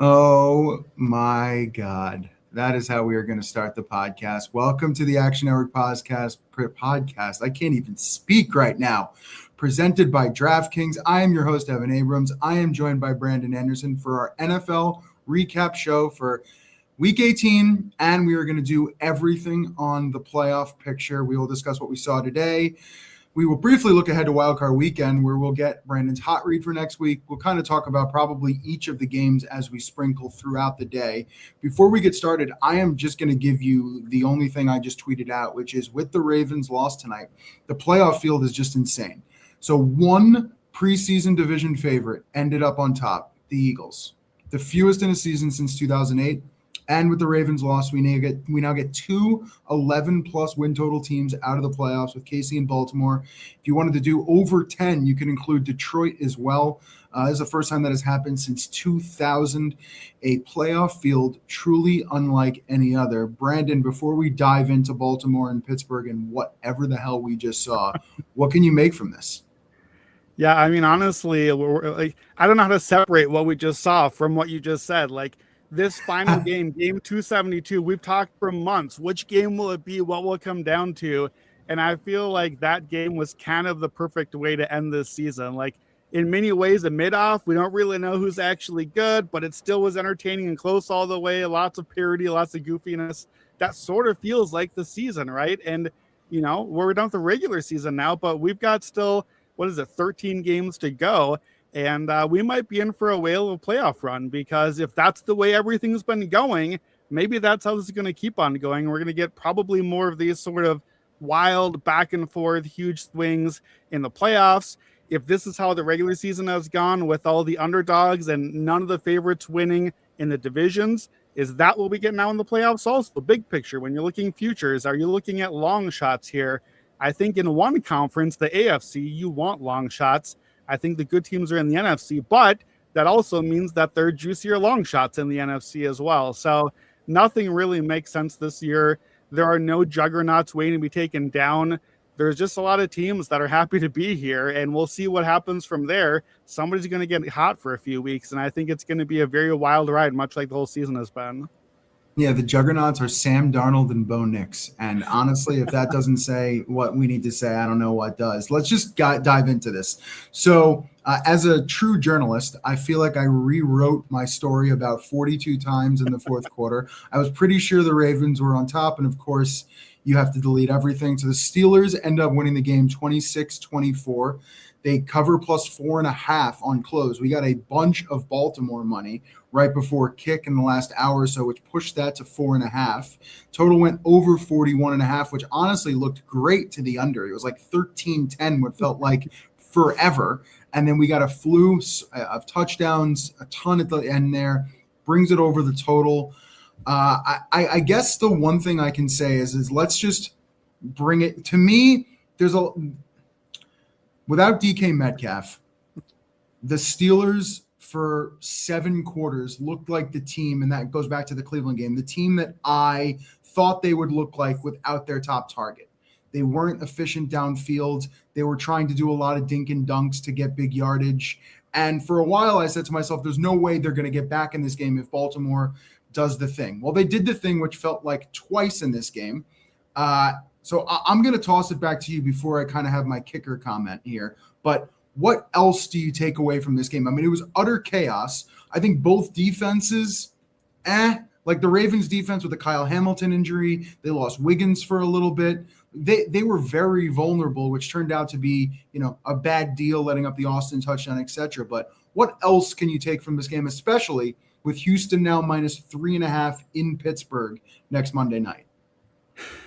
Oh my God. That is how we are going to start the podcast. Welcome to the Action Network podcast. I can't even speak right now. Presented by DraftKings. I am your host, Evan Abrams. I am joined by Brandon Anderson for our NFL recap show for Week 18, and we are going to do everything on the playoff picture. We will discuss what we saw today. We will briefly look ahead to Wildcard Weekend, where we'll get Brandon's hot read for next week. We'll kind of talk about probably each of the games as we sprinkle throughout the day. Before we get started, I am just going to give you the only thing I just tweeted out, which is with the Ravens' loss tonight, the playoff field is just insane. So one preseason division favorite ended up on top, the Eagles, the fewest in a season since 2008. And with the Ravens' loss, we now get two 11-plus win total teams out of the playoffs with KC and Baltimore. If you wanted to do over 10, you can include Detroit as well. This is the first time that has happened since 2000. A playoff field truly unlike any other. Brandon, before we dive into Baltimore and Pittsburgh and whatever the hell we just saw, what can you make from this? Yeah, I mean, honestly, I don't know how to separate what we just saw from what you just said. This final game 272, we've talked for months. Which game will it be? What will it come down to? And I feel like that game was kind of the perfect way to end this season. In many ways, a mid-off, we don't really know who's actually good, but it still was entertaining and close all the way. Lots of parody, lots of goofiness. That sort of feels like the season, right? And, we're done with the regular season now, but we've got still, 13 games to go. And we might be in for a whale of a playoff run, because if that's the way everything's been going, maybe that's how this is going to keep on going. We're going to get probably more of these sort of wild back and forth, huge swings in the playoffs. If this is how the regular season has gone with all the underdogs and none of the favorites winning in the divisions, is that what we get now in the playoffs? Also, big picture, when you're looking futures, are you looking at long shots here? I think in one conference, the AFC, you want long shots. I think the good teams are in the NFC, but that also means that there are juicier long shots in the NFC as well. So nothing really makes sense this year. There are no juggernauts waiting to be taken down. There's just a lot of teams that are happy to be here, and we'll see what happens from there. Somebody's going to get hot for a few weeks, and I think it's going to be a very wild ride, much like the whole season has been. Yeah, the juggernauts are Sam Darnold and Bo Nix. And honestly, if that doesn't say what we need to say, I don't know what does. Let's just dive into this. So as a true journalist, I feel like I rewrote my story about 42 times in the fourth quarter. I was pretty sure the Ravens were on top. And of course, you have to delete everything. So the Steelers end up winning the game 26-24. They cover plus 4.5 on close. We got a bunch of Baltimore money right before kick in the last hour or so, which pushed that to 4.5. Total went over 41.5, which honestly looked great to the under. It was like 13-10, what felt like forever. And then we got a slew of touchdowns, a ton at the end there, brings it over the total. I guess the one thing I can say is let's just bring it. To me, without DK Metcalf, the Steelers for 7 quarters looked like the team, and that goes back to the Cleveland game, the team that I thought they would look like without their top target. They weren't efficient downfield. They were trying to do a lot of dink and dunks to get big yardage. And for a while, I said to myself, there's no way they're going to get back in this game if Baltimore does the thing. Well, they did the thing, which felt like twice in this game. So I'm going to toss it back to you before I kind of have my kicker comment here. But what else do you take away from this game? I mean, it was utter chaos. I think both defenses, like the Ravens defense with the Kyle Hamilton injury, they lost Wiggins for a little bit. They were very vulnerable, which turned out to be, a bad deal, letting up the Austin touchdown, etc. But what else can you take from this game, especially with Houston now minus 3.5 in Pittsburgh next Monday night?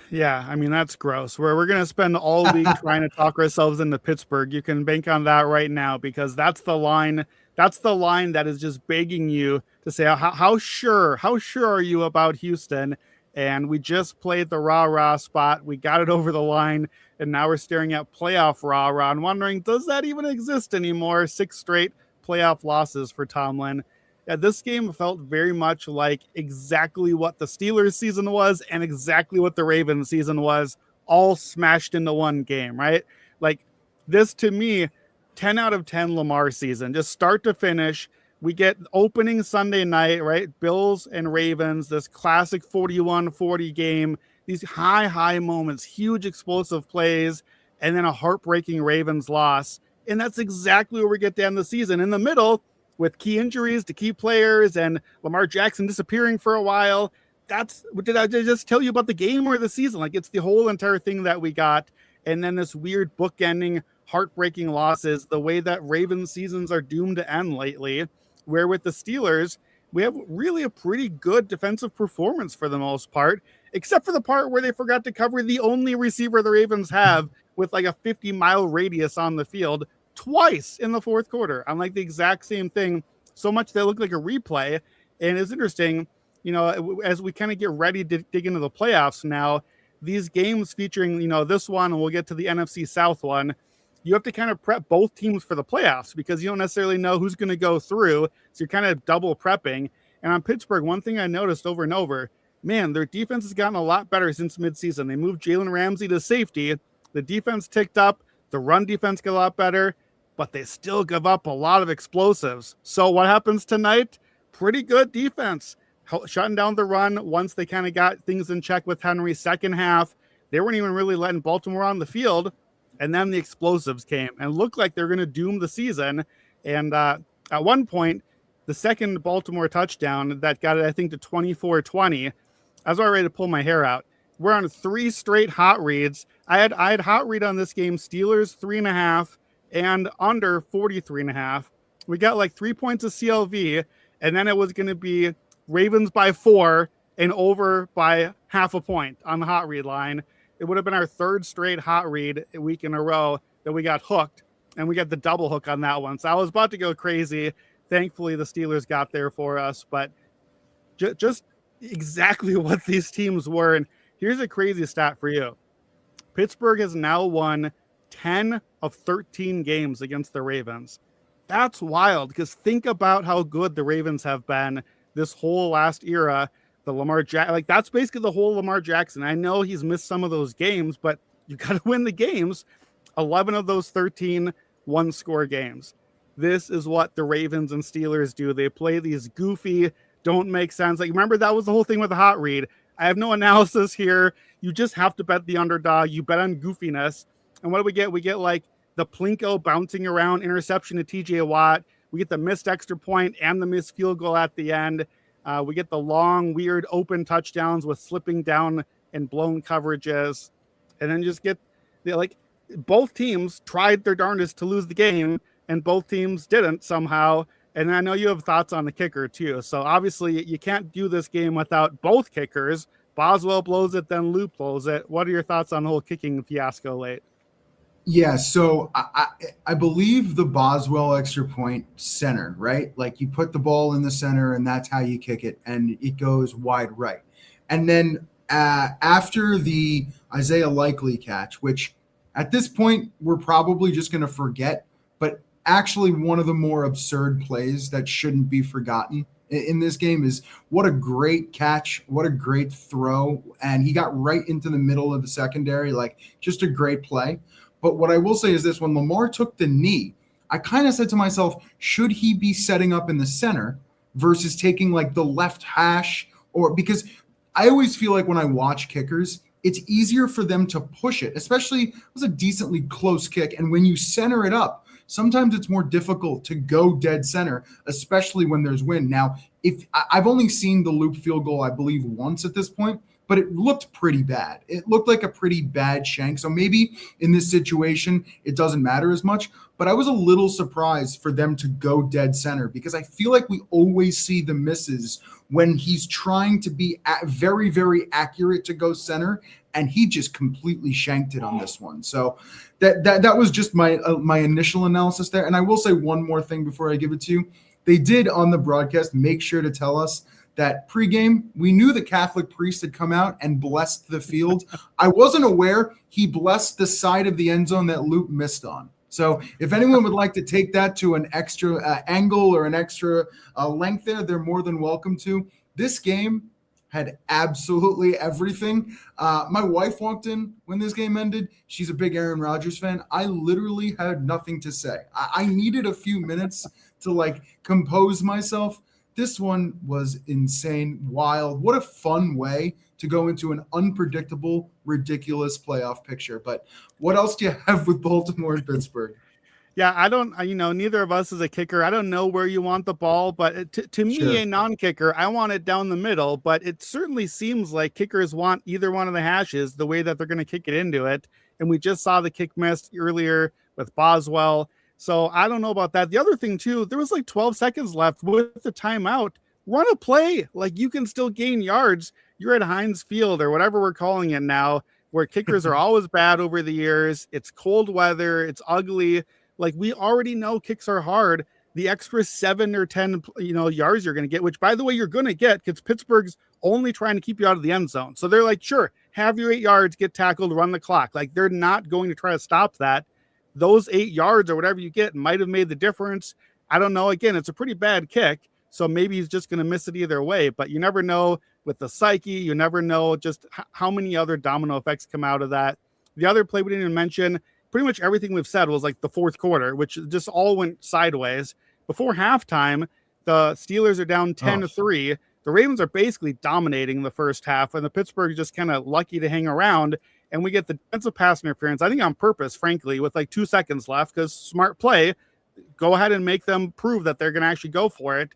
Yeah, I mean, that's gross. We're going to spend all week trying to talk ourselves into Pittsburgh. You can bank on that right now, because that's the line. That's the line that is just begging you to say, how sure are you about Houston? And we just played the rah-rah spot. We got it over the line, and now we're staring at playoff rah-rah and wondering, does that even exist anymore? 6 straight playoff losses for Tomlin. Yeah, this game felt very much like exactly what the Steelers season was and exactly what the Ravens season was, all smashed into one game, right? Like, this to me, 10 out of 10 Lamar season, just start to finish. We get opening Sunday night, right? Bills and Ravens, this classic 41-40 game, these high moments, huge explosive plays, and then a heartbreaking Ravens loss. And that's exactly where we get to end the season. In the middle, with key injuries to key players and Lamar Jackson disappearing for a while. Did I just tell you about the game or the season? Like, it's the whole entire thing that we got. And then this weird bookending, heartbreaking losses, the way that Ravens seasons are doomed to end lately, where with the Steelers, we have really a pretty good defensive performance for the most part, except for the part where they forgot to cover the only receiver the Ravens have with like a 50-mile radius on the field twice in the fourth quarter on like the exact same thing. So much that looked like a replay. And it's interesting, you know, as we kind of get ready to dig into the playoffs now, these games featuring, you know, this one, and we'll get to the NFC South one, you have to kind of prep both teams for the playoffs because you don't necessarily know who's going to go through. So you're kind of double prepping. And on Pittsburgh, one thing I noticed over and over, man, their defense has gotten a lot better since midseason. They moved Jalen Ramsey to safety. The defense ticked up. The run defense got a lot better, but they still give up a lot of explosives. So what happens tonight? Pretty good defense. Shutting down the run once they kind of got things in check with Henry. Second half, they weren't even really letting Baltimore on the field. And then the explosives came and looked like they're going to doom the season. And at one point, the second Baltimore touchdown that got it, I think, to 24-20, I was already ready to pull my hair out. We're on 3 straight hot reads. I had hot read on this game, Steelers 3.5 and under 43.5. We got like 3 points of CLV, and then it was going to be Ravens by 4 and over by half a point on the hot read line. It would have been our third straight hot read a week in a row that we got hooked, and we got the double hook on that one. So I was about to go crazy. Thankfully, the Steelers got there for us, but just exactly what these teams were. And here's a crazy stat for you. Pittsburgh has now won 10 of 13 games against the Ravens. That's wild, because think about how good the Ravens have been this whole last era. The Lamar Jackson, like, that's basically the whole Lamar Jackson. I know he's missed some of those games, but you got to win the games. 11 of those 13 one-score games. This is what the Ravens and Steelers do. They play these goofy, don't make sense. Like, remember, that was the whole thing with the hot read. I have no analysis here. You just have to bet the underdog. You bet on goofiness. And what do we get? We get like the Plinko bouncing around interception to TJ Watt. We get the missed extra point and the missed field goal at the end. We get the long, weird open touchdowns with slipping down and blown coverages. And then just get both teams tried their darndest to lose the game, and both teams didn't somehow. And I know you have thoughts on the kicker too. So obviously you can't do this game without both kickers. Boswell blows it, then Luke blows it. What are your thoughts on the whole kicking fiasco late? Yeah, so I believe the Boswell extra point center, right? Like, you put the ball in the center and that's how you kick it, and it goes wide right. And then after the Isaiah Likely catch, which at this point we're probably just going to forget, but actually one of the more absurd plays that shouldn't be forgotten in this game is what a great catch, what a great throw, and he got right into the middle of the secondary, like, just a great play. But what I will say is this: when Lamar took the knee, I kind of said to myself, should he be setting up in the center versus taking like the left hash? Or because I always feel like when I watch kickers, it's easier for them to push it, especially it was a decently close kick. And when you center it up, sometimes it's more difficult to go dead center, especially when there's wind. Now, if I've only seen the loop field goal, I believe, once at this point, but it looked pretty bad. It looked like a pretty bad shank. So maybe in this situation, it doesn't matter as much. But I was a little surprised for them to go dead center, because I feel like we always see the misses when he's trying to be very, very accurate to go center, and he just completely shanked it on this one. So that was just my initial analysis there. And I will say one more thing before I give it to you. They did on the broadcast make sure to tell us that pregame, we knew the Catholic priest had come out and blessed the field. I wasn't aware he blessed the side of the end zone that Luke missed on. So if anyone would like to take that to an extra angle or an extra length there, they're more than welcome to. This game had absolutely everything. My wife walked in when this game ended. She's a big Aaron Rodgers fan. I literally had nothing to say. I needed a few minutes to like compose myself. This one was insane, wild. What a fun way to go into an unpredictable, ridiculous playoff picture. But what else do you have with Baltimore and Pittsburgh? Yeah, I don't, neither of us is a kicker. I don't know where you want the ball, but to me, Sure. a non-kicker, I want it down the middle, but it certainly seems like kickers want either one of the hashes the way that they're going to kick it into it. And we just saw the kick missed earlier with Boswell. So I don't know about that. The other thing too, there was like 12 seconds left with the timeout. Run a play. Like you can still gain yards. You're at Heinz Field or whatever we're calling it now, where kickers are always bad over the years. It's cold weather. It's ugly. Like we already know kicks are hard. The extra 7 or 10, yards you're going to get, which by the way, you're going to get because Pittsburgh's only trying to keep you out of the end zone. So they're like, sure, have your 8 yards, get tackled, run the clock. Like they're not going to try to stop that. Those 8 yards or whatever you get might have made the difference. I don't know. Again, it's a pretty bad kick. So maybe he's just going to miss it either way, but you never know with the psyche. You never know just how many other domino effects come out of that. The other play we didn't even mention, pretty much everything we've said was like the fourth quarter, which just all went sideways. Before halftime, the Steelers are down 10-3. The Ravens are basically dominating the first half, and the Pittsburgh is just kind of lucky to hang around. And we get the defensive pass interference, I think on purpose, frankly, with like 2 seconds left, because smart play, go ahead and make them prove that they're going to actually go for it.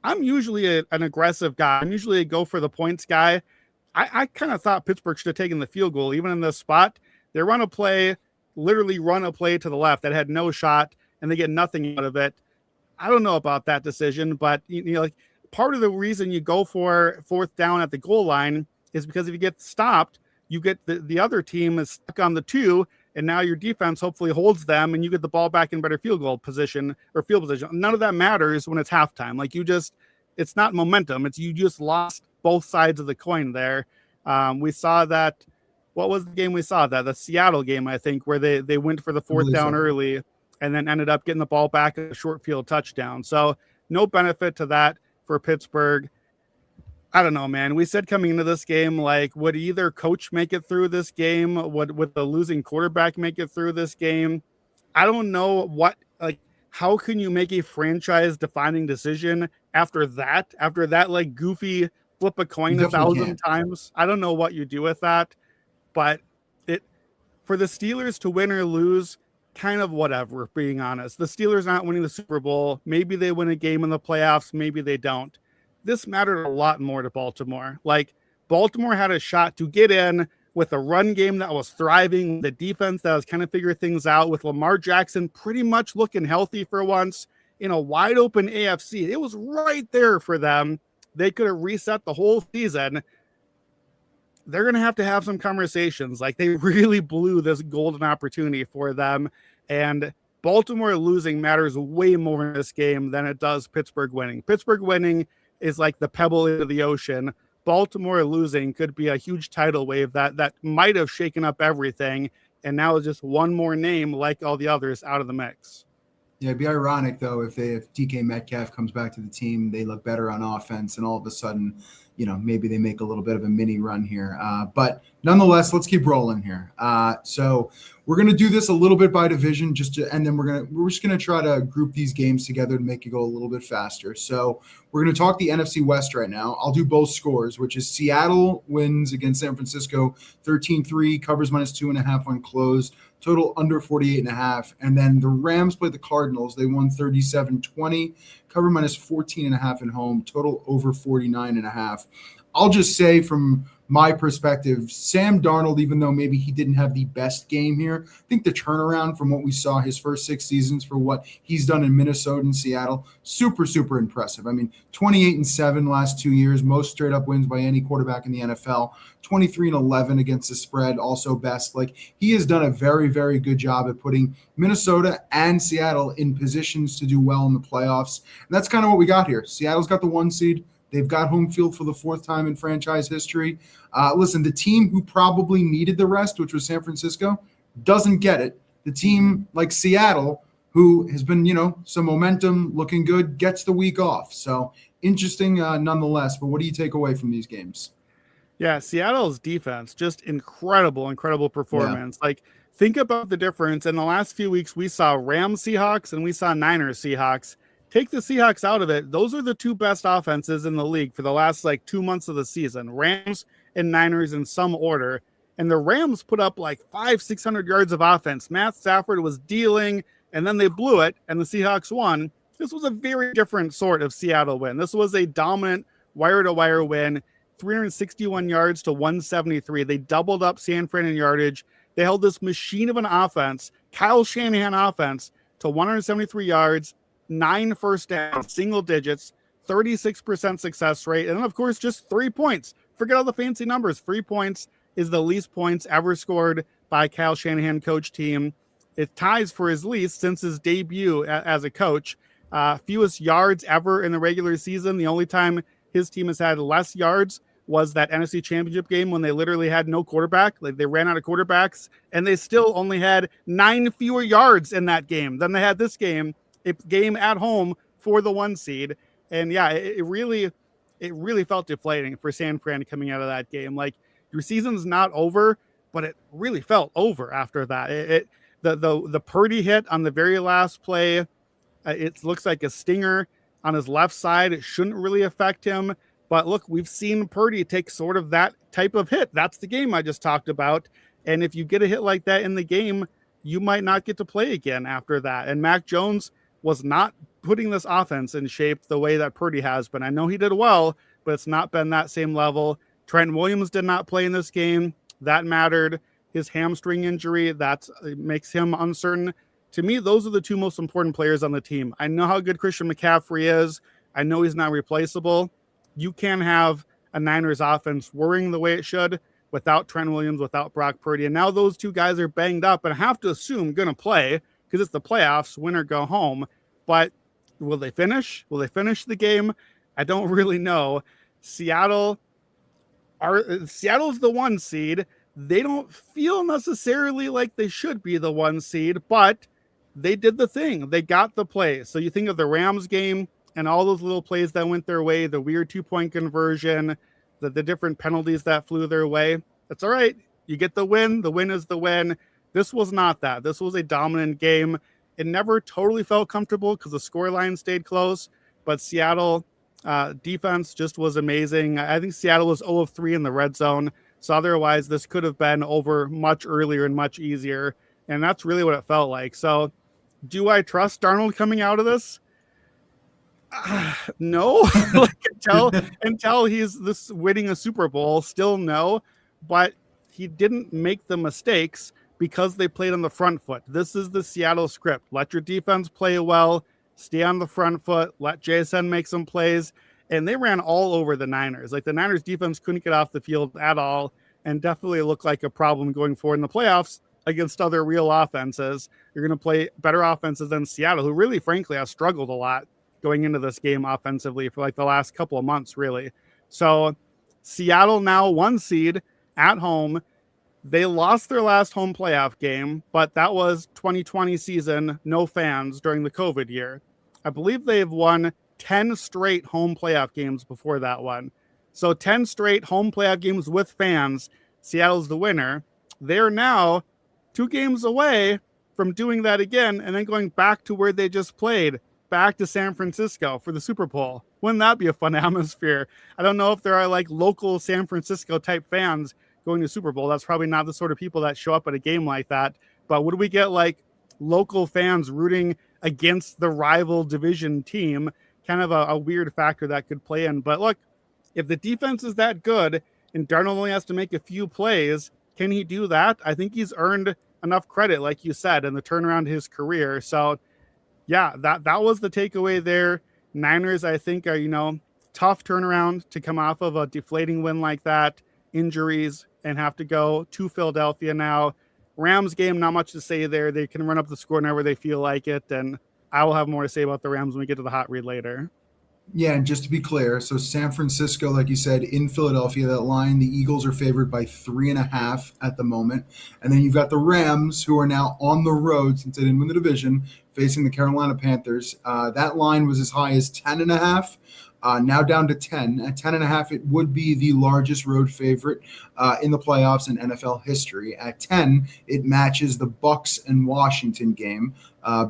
I'm usually an aggressive guy. I'm usually a go for the points guy. I kind of thought Pittsburgh should have taken the field goal, even in this spot. They literally run a play to the left that had no shot, and they get nothing out of it. I don't know about that decision, but like part of the reason you go for fourth down at the goal line is because if you get stopped, you get the other team is stuck on the 2, and now your defense hopefully holds them, and you get the ball back in better field position. None of that matters when it's halftime. Like it's not momentum. You just lost both sides of the coin there. We saw that. What was the game we saw? The Seattle game, I think, where they went for the fourth down early and then ended up getting the ball back at a short field touchdown. So no benefit to that for Pittsburgh. I don't know, man. We said coming into this game, like, would either coach make it through this game? Would the losing quarterback make it through this game? I don't know how can you make a franchise defining decision after that, like goofy flip a coin 1,000 times? I don't know what you do with that. But for the Steelers to win or lose, kind of whatever, being honest. The Steelers not winning the Super Bowl. Maybe they win a game in the playoffs. Maybe they don't. This mattered a lot more to Baltimore. Like, Baltimore had a shot to get in with a run game that was thriving, the defense that was kind of figuring things out, with Lamar Jackson pretty much looking healthy for once in a wide open AFC. It was right there for them. They could have reset the whole season. They're going to have some conversations. Like, they really blew this golden opportunity for them. And Baltimore losing matters way more in this game than it does Pittsburgh winning. Pittsburgh winning is like the pebble into the ocean. Baltimore losing could be a huge tidal wave that might have shaken up everything. And now it's just one more name, like all the others, out of the mix. Yeah, it'd be ironic, though, if DK Metcalf comes back to the team, they look better on offense, and all of a sudden, maybe they make a little bit of a mini run here. But nonetheless, let's keep rolling here. So we're going to do this a little bit by division, and then we're just going to try to group these games together to make it go a little bit faster. So we're going to talk the NFC West right now. I'll do both scores, which is Seattle wins against San Francisco 13-3, covers -2.5 on close. Total under 48.5. And then the Rams played the Cardinals. They won 37-20, cover -14.5 at home, total over 49.5. I'll just say from my perspective, Sam Darnold, even though maybe he didn't have the best game here, I think the turnaround from what we saw his first 6 seasons for what he's done in Minnesota and Seattle, super, super impressive. I mean, 28-7 last 2 years, most straight up wins by any quarterback in the NFL, 23-11 against the spread, also best. Like, he has done a very, very good job at putting Minnesota and Seattle in positions to do well in the playoffs. And that's kind of what we got here. Seattle's got the 1 seed. They've got home field for the 4th time in franchise history. Listen, the team who probably needed the rest, which was San Francisco, doesn't get it. The team like Seattle, who has been, some momentum, looking good, gets the week off. So interesting nonetheless. But what do you take away from these games? Yeah, Seattle's defense, just incredible performance. Yeah. Like, think about the difference. In the last few weeks, we saw Rams Seahawks and we saw Niners Seahawks. take the Seahawks out of it. Those are the two best offenses in the league for the last like 2 months of the season, Rams and Niners in some order. And the Rams put up like 500-600 yards of offense. Matt Stafford was dealing, and then they blew it, and the Seahawks won. This was a very different sort of Seattle win. This was a dominant wire-to-wire win, 361 yards to 173. They doubled up San Fran in yardage. They held this machine of an offense, Kyle Shanahan offense, to 173 yards, 9 first downs, single digits, 36% success rate, and then, of course, just 3 points. Forget all the fancy numbers. 3 points is the least points ever scored by a Kyle Shanahan coach team. It ties for his least since his debut as a coach. Fewest yards ever in the regular season. The only time his team has had less yards was that NFC Championship game when they literally had no quarterback. Like, they ran out of quarterbacks, and they still only had 9 fewer yards in that game than they had this game. A game at home for the 1 seed. And yeah, it really felt deflating for San Fran coming out of that game. Like, your season's not over, but it really felt over after that. The Purdy hit on the very last play, it looks like a stinger on his left side. It shouldn't really affect him. But look, we've seen Purdy take sort of that type of hit. That's the game I just talked about. And if you get a hit like that in the game, you might not get to play again after that. And Mac Jones was not putting this offense in shape the way that Purdy has been. I know he did well, but it's not been that same level. Trent Williams did not play in this game. That mattered. His hamstring injury, that makes him uncertain. To me, those are the two most important players on the team. I know how good Christian McCaffrey is. I know he's not replaceable. You can have a Niners offense worrying the way it should without Trent Williams, without Brock Purdy. And now those two guys are banged up and I have to assume going to play because it's the playoffs, win or go home. But will they finish? Will they finish the game? I don't really know. Seattle's the 1 seed. They don't feel necessarily like they should be the 1 seed, but they did the thing. They got the play. So you think of the Rams game and all those little plays that went their way, the weird 2-point conversion, the different penalties that flew their way. That's all right. You get the win. The win is the win. This was not that. This was a dominant game. It never totally felt comfortable because the scoreline stayed close, but Seattle defense just was amazing. I think Seattle was 0 of 3 in the red zone. So otherwise, this could have been over much earlier and much easier. And that's really what it felt like. So do I trust Darnold coming out of this? No. until he's this winning a Super Bowl, still no. But he didn't make the mistakes because they played on the front foot. This is the Seattle script. Let your defense play well. Stay on the front foot. Let JSN make some plays. And they ran all over the Niners. Like, the Niners defense couldn't get off the field at all and definitely looked like a problem going forward in the playoffs against other real offenses. You're going to play better offenses than Seattle, who really, frankly, has struggled a lot going into this game offensively for like the last couple of months, really. So Seattle now 1 seed at home. They lost their last home playoff game, but that was 2020 season, no fans during the COVID year. I believe they've won 10 straight home playoff games before that one. So 10 straight home playoff games with fans. Seattle's the winner. They're now 2 games away from doing that again and then going back to where they just played, back to San Francisco for the Super Bowl. Wouldn't that be a fun atmosphere? I don't know if there are like local San Francisco type fans going to Super Bowl. That's probably not the sort of people that show up at a game like that. But would we get like local fans rooting against the rival division team? Kind of a weird factor that could play in. But look, if the defense is that good and Darnold only has to make a few plays, can he do that? I think he's earned enough credit, like you said, in the turnaround of his career. So yeah, that was the takeaway there. Niners, I think, are, tough turnaround to come off of a deflating win like that, injuries, and have to go to Philadelphia now. Rams game, not much to say there. They can run up the score whenever they feel like it, and I will have more to say about the Rams when we get to the hot read later. Yeah, and just to be clear, so San Francisco, like you said, in Philadelphia, that line, the Eagles are favored by 3.5 at the moment. And then you've got the Rams, who are now on the road since they didn't win the division, facing the Carolina Panthers. That line was as high as 10.5. now down to 10. At 10.5, it would be the largest road favorite in the playoffs in NFL history. At 10, it matches the Bucks and Washington game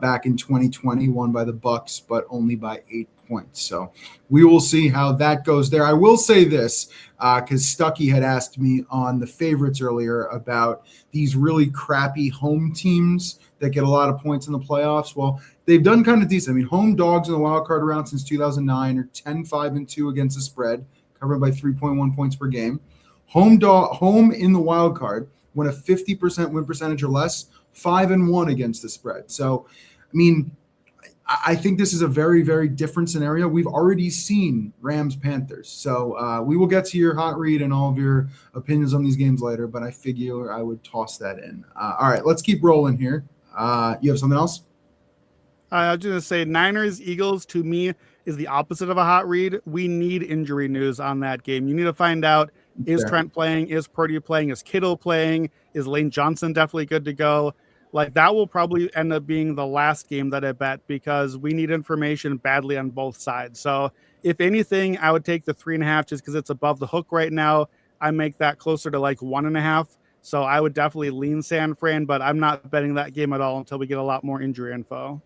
back in 2020, won by the Bucks, but only by 8 points. So we will see how that goes there. I will say this, because Stuckey had asked me on the favorites earlier about these really crappy home teams that get a lot of points in the playoffs. Well, they've done kind of decent. I mean, home dogs in the wild card round since 2009 are 10-5-2 against the spread, covered by 3.1 points per game. Home in the wild card, when a 50% win percentage or less, 5-1 against the spread. So, I mean, I think this is a very, very different scenario. We've already seen Rams-Panthers. So we will get to your hot read and all of your opinions on these games later, but I figure I would toss that in. All right, let's keep rolling here. You have something else? I was going to say Niners-Eagles, to me, is the opposite of a hot read. We need injury news on that game. You need to find out, is Trent playing? Is Purdy playing? Is Kittle playing? Is Lane Johnson definitely good to go? Like, that will probably end up being the last game that I bet, because we need information badly on both sides. So if anything, I would take the 3.5 just because it's above the hook right now. I make that closer to like 1.5. So I would definitely lean San Fran, but I'm not betting that game at all until we get a lot more injury info.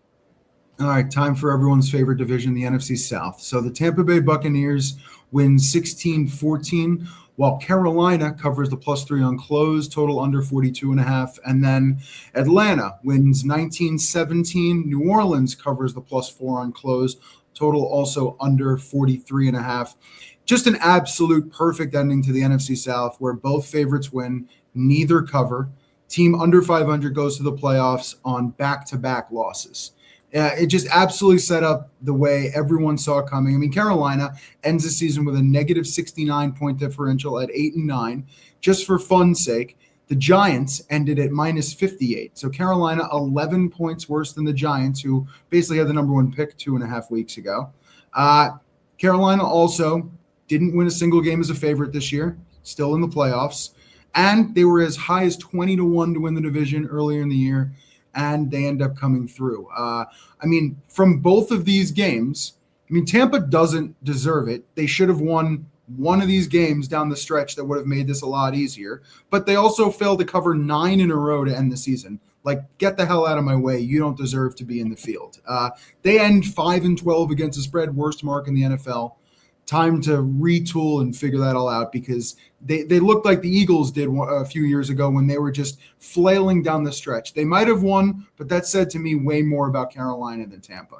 All right, time for everyone's favorite division, the NFC South. So the Tampa Bay Buccaneers win 16-14, while Carolina covers the +3 on close, total under 42.5. And then Atlanta wins 19-17. New Orleans covers the +4 on close, total also under 43.5. Just an absolute perfect ending to the NFC South, where both favorites win, neither cover. Team under 500 goes to the playoffs on back-to-back losses. It just absolutely set up the way everyone saw coming. I mean, Carolina ends the season with a negative 69-point differential at 8-9. Just for fun's sake, the Giants ended at minus 58. So Carolina 11 points worse than the Giants, who basically had the number one pick 2.5 weeks ago. Carolina also didn't win a single game as a favorite this year, still in the playoffs. And they were as high as 20-1 to win the division earlier in the year, and they end up coming through. I mean, from both of these games, I mean, Tampa doesn't deserve it. They should have won one of these games down the stretch that would have made this a lot easier. But they also failed to cover 9 in a row to end the season. Like, get the hell out of my way. You don't deserve to be in the field. They end 5-12 against the spread, worst mark in the NFL. Time to retool and figure that all out, because they looked like the Eagles did a few years ago when they were just flailing down the stretch. They might have won, but that said to me way more about Carolina than Tampa.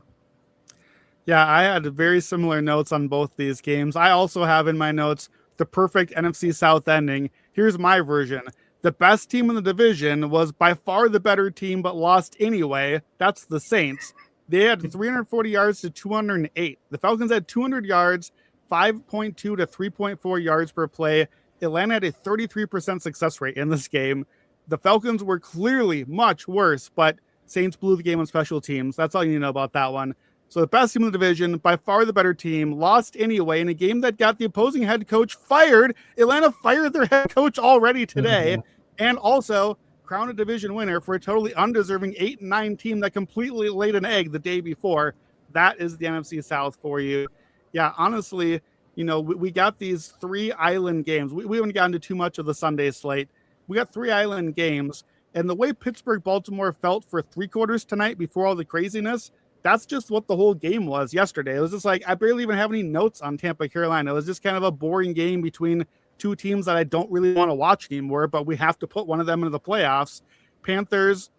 Yeah, I had very similar notes on both these games. I also have in my notes the perfect NFC South ending. Here's my version. The best team in the division was by far the better team, but lost anyway. That's the Saints. They had 340 yards to 208. The Falcons had 200 yards, 5.2 to 3.4 yards per play. Atlanta had a 33% success rate in this game. The Falcons were clearly much worse, but Saints blew the game on special teams. That's all you need to know about that one. So the best team in the division, by far the better team, lost anyway in a game that got the opposing head coach fired. Atlanta fired their head coach already today, and also crowned a division winner for a totally undeserving 8-9 team that completely laid an egg the day before. That is the NFC South for you. Yeah, honestly, you know, we got these 3 island games. We haven't gotten to too much of the Sunday slate. We got 3 island games, and the way Pittsburgh-Baltimore felt for 3 quarters tonight before all the craziness, that's just what the whole game was yesterday. It was just like, I barely even have any notes on Tampa, Carolina. It was just kind of a boring game between 2 teams that I don't really want to watch anymore, but we have to put one of them into the playoffs. Panthers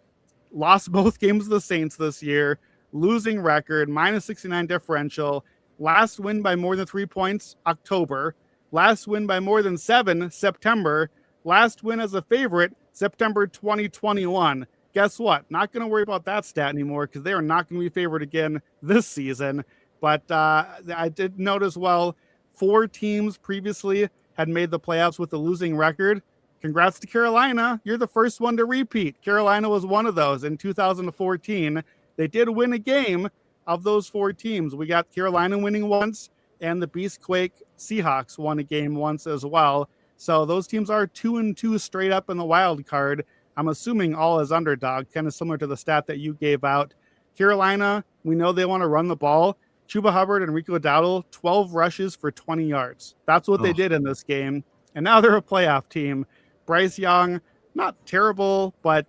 lost both games to the Saints this year, losing record, minus 69 differential. Last win by more than 3 points, October. Last win by more than 7, September. Last win as a favorite, September 2021. Guess what? Not going to worry about that stat anymore, because they are not going to be favored again this season. But I did note as well, 4 teams previously had made the playoffs with a losing record. Congrats to Carolina. You're the first one to repeat. Carolina was one of those in 2014. They did win a game. Of those 4 teams, we got Carolina winning once, and the Beastquake Seahawks won a game once as well. So those teams are 2-2 straight up in the wild card. I'm assuming all as underdog, kind of similar to the stat that you gave out. Carolina, we know they want to run the ball. Chuba Hubbard and Rico Dowdle, 12 rushes for 20 yards. That's what they did in this game. And now they're a playoff team. Bryce Young, not terrible, but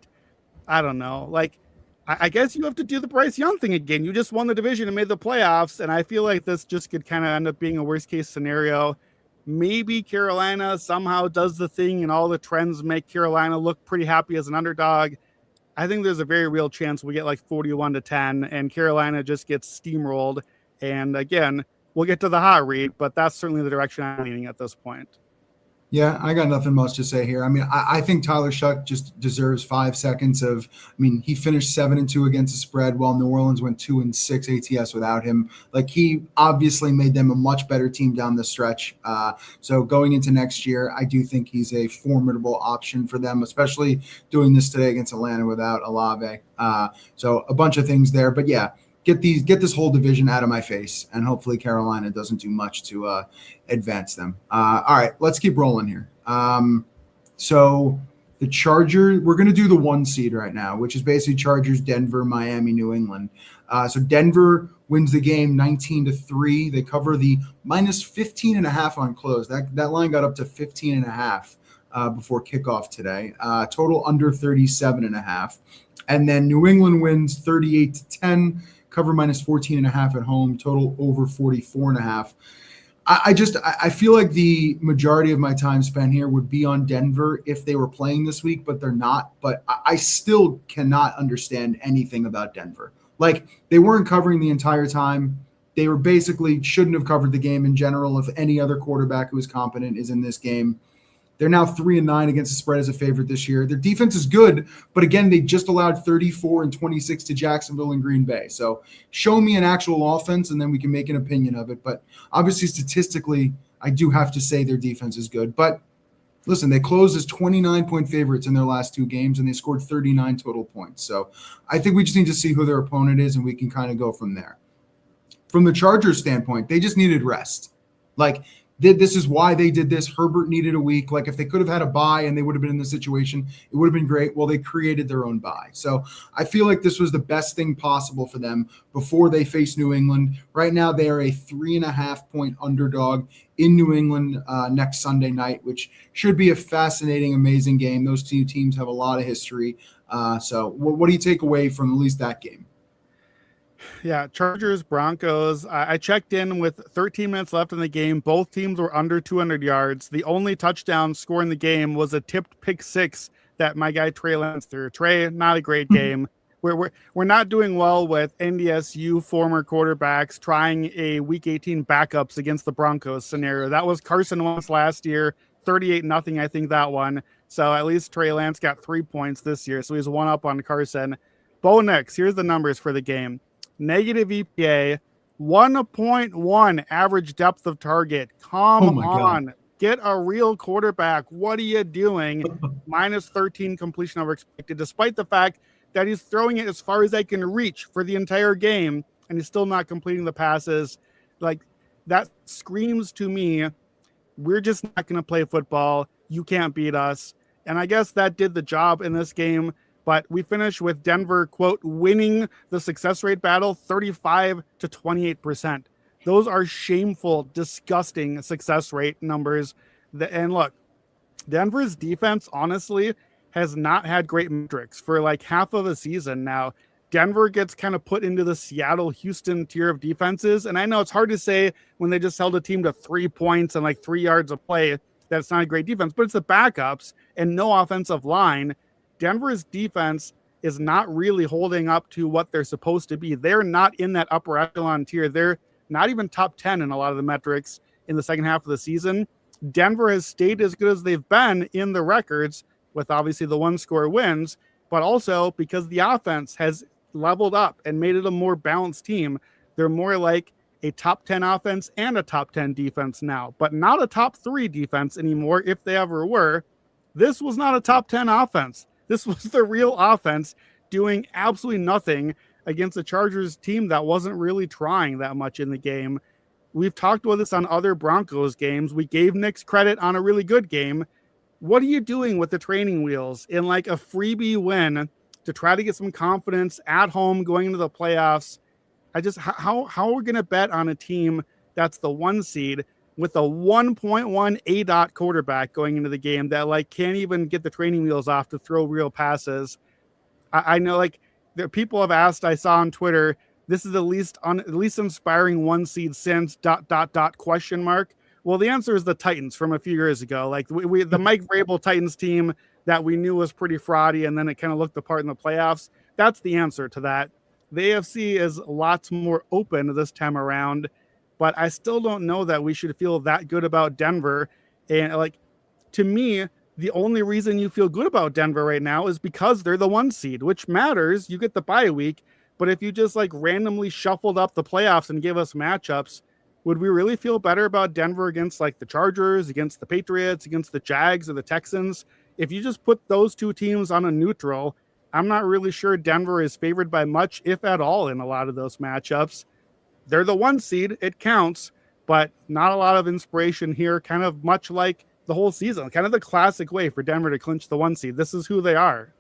I don't know. Like, I guess you have to do the Bryce Young thing again. You just won the division and made the playoffs. And I feel like this just could kind of end up being a worst case scenario. Maybe Carolina somehow does the thing and all the trends make Carolina look pretty happy as an underdog. I think there's a very real chance we get like 41-10 and Carolina just gets steamrolled. And again, we'll get to the hot read, but that's certainly the direction I'm leaning at this point. Yeah, I got nothing much to say here. I mean, I think Tyler Shuck just deserves 5 seconds of. I mean, he finished 7-2 against the spread, while New Orleans went 2-6 ATS without him. Like, he obviously made them a much better team down the stretch. So going into next year, I do think he's a formidable option for them, especially doing this today against Atlanta without Olave. So a bunch of things there, but yeah. Get this whole division out of my face, and hopefully Carolina doesn't do much to advance them. All right, let's keep rolling here. So the Chargers, we're going to do the 1 seed right now, which is basically Chargers, Denver, Miami, New England. So Denver wins the game 19-3. They cover the minus 15.5 on close. That line got up to 15.5 before kickoff today. Total under 37.5. And then New England wins 38-10. Cover minus 14.5 at home, total over 44.5. I feel like the majority of my time spent here would be on Denver if they were playing this week, but they're not. But I still cannot understand anything about Denver. Like, they weren't covering the entire time. They were basically shouldn't have covered the game in general if any other quarterback who is competent is in this game. They're now 3-9 against the spread as a favorite this year. Their defense is good, but again, they just allowed 34 and 26 to Jacksonville and Green Bay. So show me an actual offense, and then we can make an opinion of it. But obviously, statistically, I do have to say their defense is good. But listen, they closed as 29-point favorites in their last 2 games, and they scored 39 total points. So I think we just need to see who their opponent is, and we can kind of go from there. From the Chargers standpoint, they just needed rest. Like, this is why they did this. Herbert needed a week. Like, if they could have had a bye and they would have been in this situation, it would have been great. Well, they created their own bye. So I feel like this was the best thing possible for them before they face New England. Right now, they are a 3.5-point underdog in New England next Sunday night, which should be a fascinating, amazing game. Those 2 teams have a lot of history. So what do you take away from at least that game? Yeah, Chargers, Broncos. I checked in with 13 minutes left in the game. Both teams were under 200 yards. The only touchdown score in the game was a tipped pick 6 that my guy Trey Lance threw. Trey, not a great game. We're not doing well with NDSU former quarterbacks trying a Week 18 backups against the Broncos scenario. That was Carson Wentz last year, 38-0, I think that one. So at least Trey Lance got 3 points this year, so he's 1 up on Carson. Bo Nix, here's the numbers for the game. Negative EPA, 1.1 average depth of target. Come on. God. Get a real quarterback. What are you doing? Minus 13 completion over expected, despite the fact that he's throwing it as far as I can reach for the entire game, and he's still not completing the passes. Like, that screams to me, we're just not going to play football. You can't beat us. And I guess that did the job in this game. But we finished with Denver, quote, winning the success rate battle 35-28%. Those are shameful, disgusting success rate numbers. And look, Denver's defense, honestly, has not had great metrics for like half of a season now. Denver gets kind of put into the Seattle-Houston tier of defenses. And I know it's hard to say when they just held a team to 3 points and like 3 yards of play, that's not a great defense, but it's the backups and no offensive line. Denver's defense is not really holding up to what they're supposed to be. They're not in that upper echelon tier. They're not even top 10 in a lot of the metrics in the second half of the season. Denver has stayed as good as they've been in the records with obviously the 1-score wins, but also because the offense has leveled up and made it a more balanced team. They're more like a top 10 offense and a top 10 defense now, but not a top 3 defense anymore if they ever were. This was not a top 10 offense. This was the real offense doing absolutely nothing against the Chargers team that wasn't really trying that much in the game. We've talked about this on other Broncos games. We gave Nick's credit on a really good game. What are you doing with the training wheels in like a freebie win to try to get some confidence at home going into the playoffs? How are we going to bet on a team that's the 1 seed with a 1.1 ADOT quarterback going into the game that like can't even get the training wheels off to throw real passes? I know like there people have asked, I saw on Twitter, this is the least inspiring 1 seed since ... question mark. Well, the answer is the Titans from a few years ago. Like the Mike Vrabel Titans team that we knew was pretty fraudy, and then it kind of looked the part in the playoffs. That's the answer to that. The AFC is lots more open this time around, but I still don't know that we should feel that good about Denver. And like, to me, the only reason you feel good about Denver right now is because they're the 1 seed, which matters. You get the bye week. But if you just like randomly shuffled up the playoffs and gave us matchups, would we really feel better about Denver against like the Chargers, against the Patriots, against the Jags or the Texans? If you just put those 2 teams on a neutral, I'm not really sure Denver is favored by much, if at all, in a lot of those matchups. They're the 1 seed. It counts, but not a lot of inspiration here, kind of much like the whole season, kind of the classic way for Denver to clinch the 1 seed. This is who they are.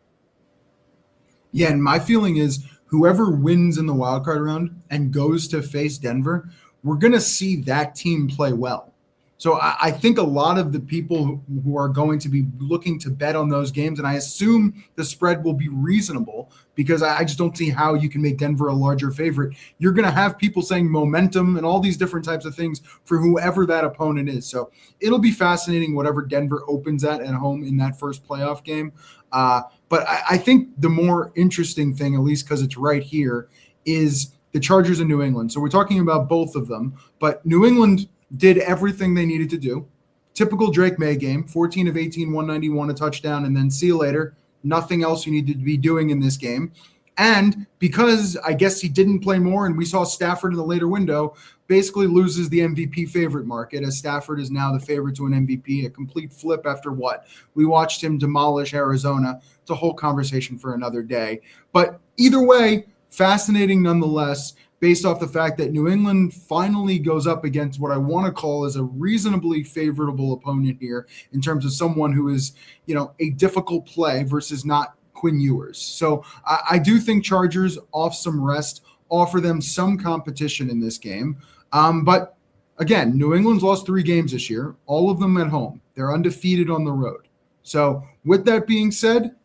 Yeah, and my feeling is whoever wins in the wild card round and goes to face Denver, we're going to see that team play well. So I think a lot of the people who are going to be looking to bet on those games, and I assume the spread will be reasonable because I just don't see how you can make Denver a larger favorite. You're going to have people saying momentum and all these different types of things for whoever that opponent is. So it'll be fascinating whatever Denver opens at home in that first playoff game. But I think the more interesting thing, at least because it's right here, is the Chargers in New England. So we're talking about both of them, but New England did everything they needed to do. Typical Drake May game, 14 of 18, 191, a touchdown, and then see you later. Nothing else you need to be doing in this game. And because I guess he didn't play more and we saw Stafford in the later window, basically loses the MVP favorite market as Stafford is now the favorite to an MVP, a complete flip after what? We watched him demolish Arizona. It's a whole conversation for another day. But either way, fascinating nonetheless, based off the fact that New England finally goes up against what I want to call as a reasonably favorable opponent here in terms of someone who is, a difficult play versus not Quinn Ewers. So I do think Chargers off some rest offer them some competition in this game. But again, New England's lost 3 games this year, all of them at home. They're undefeated on the road. So with that being said,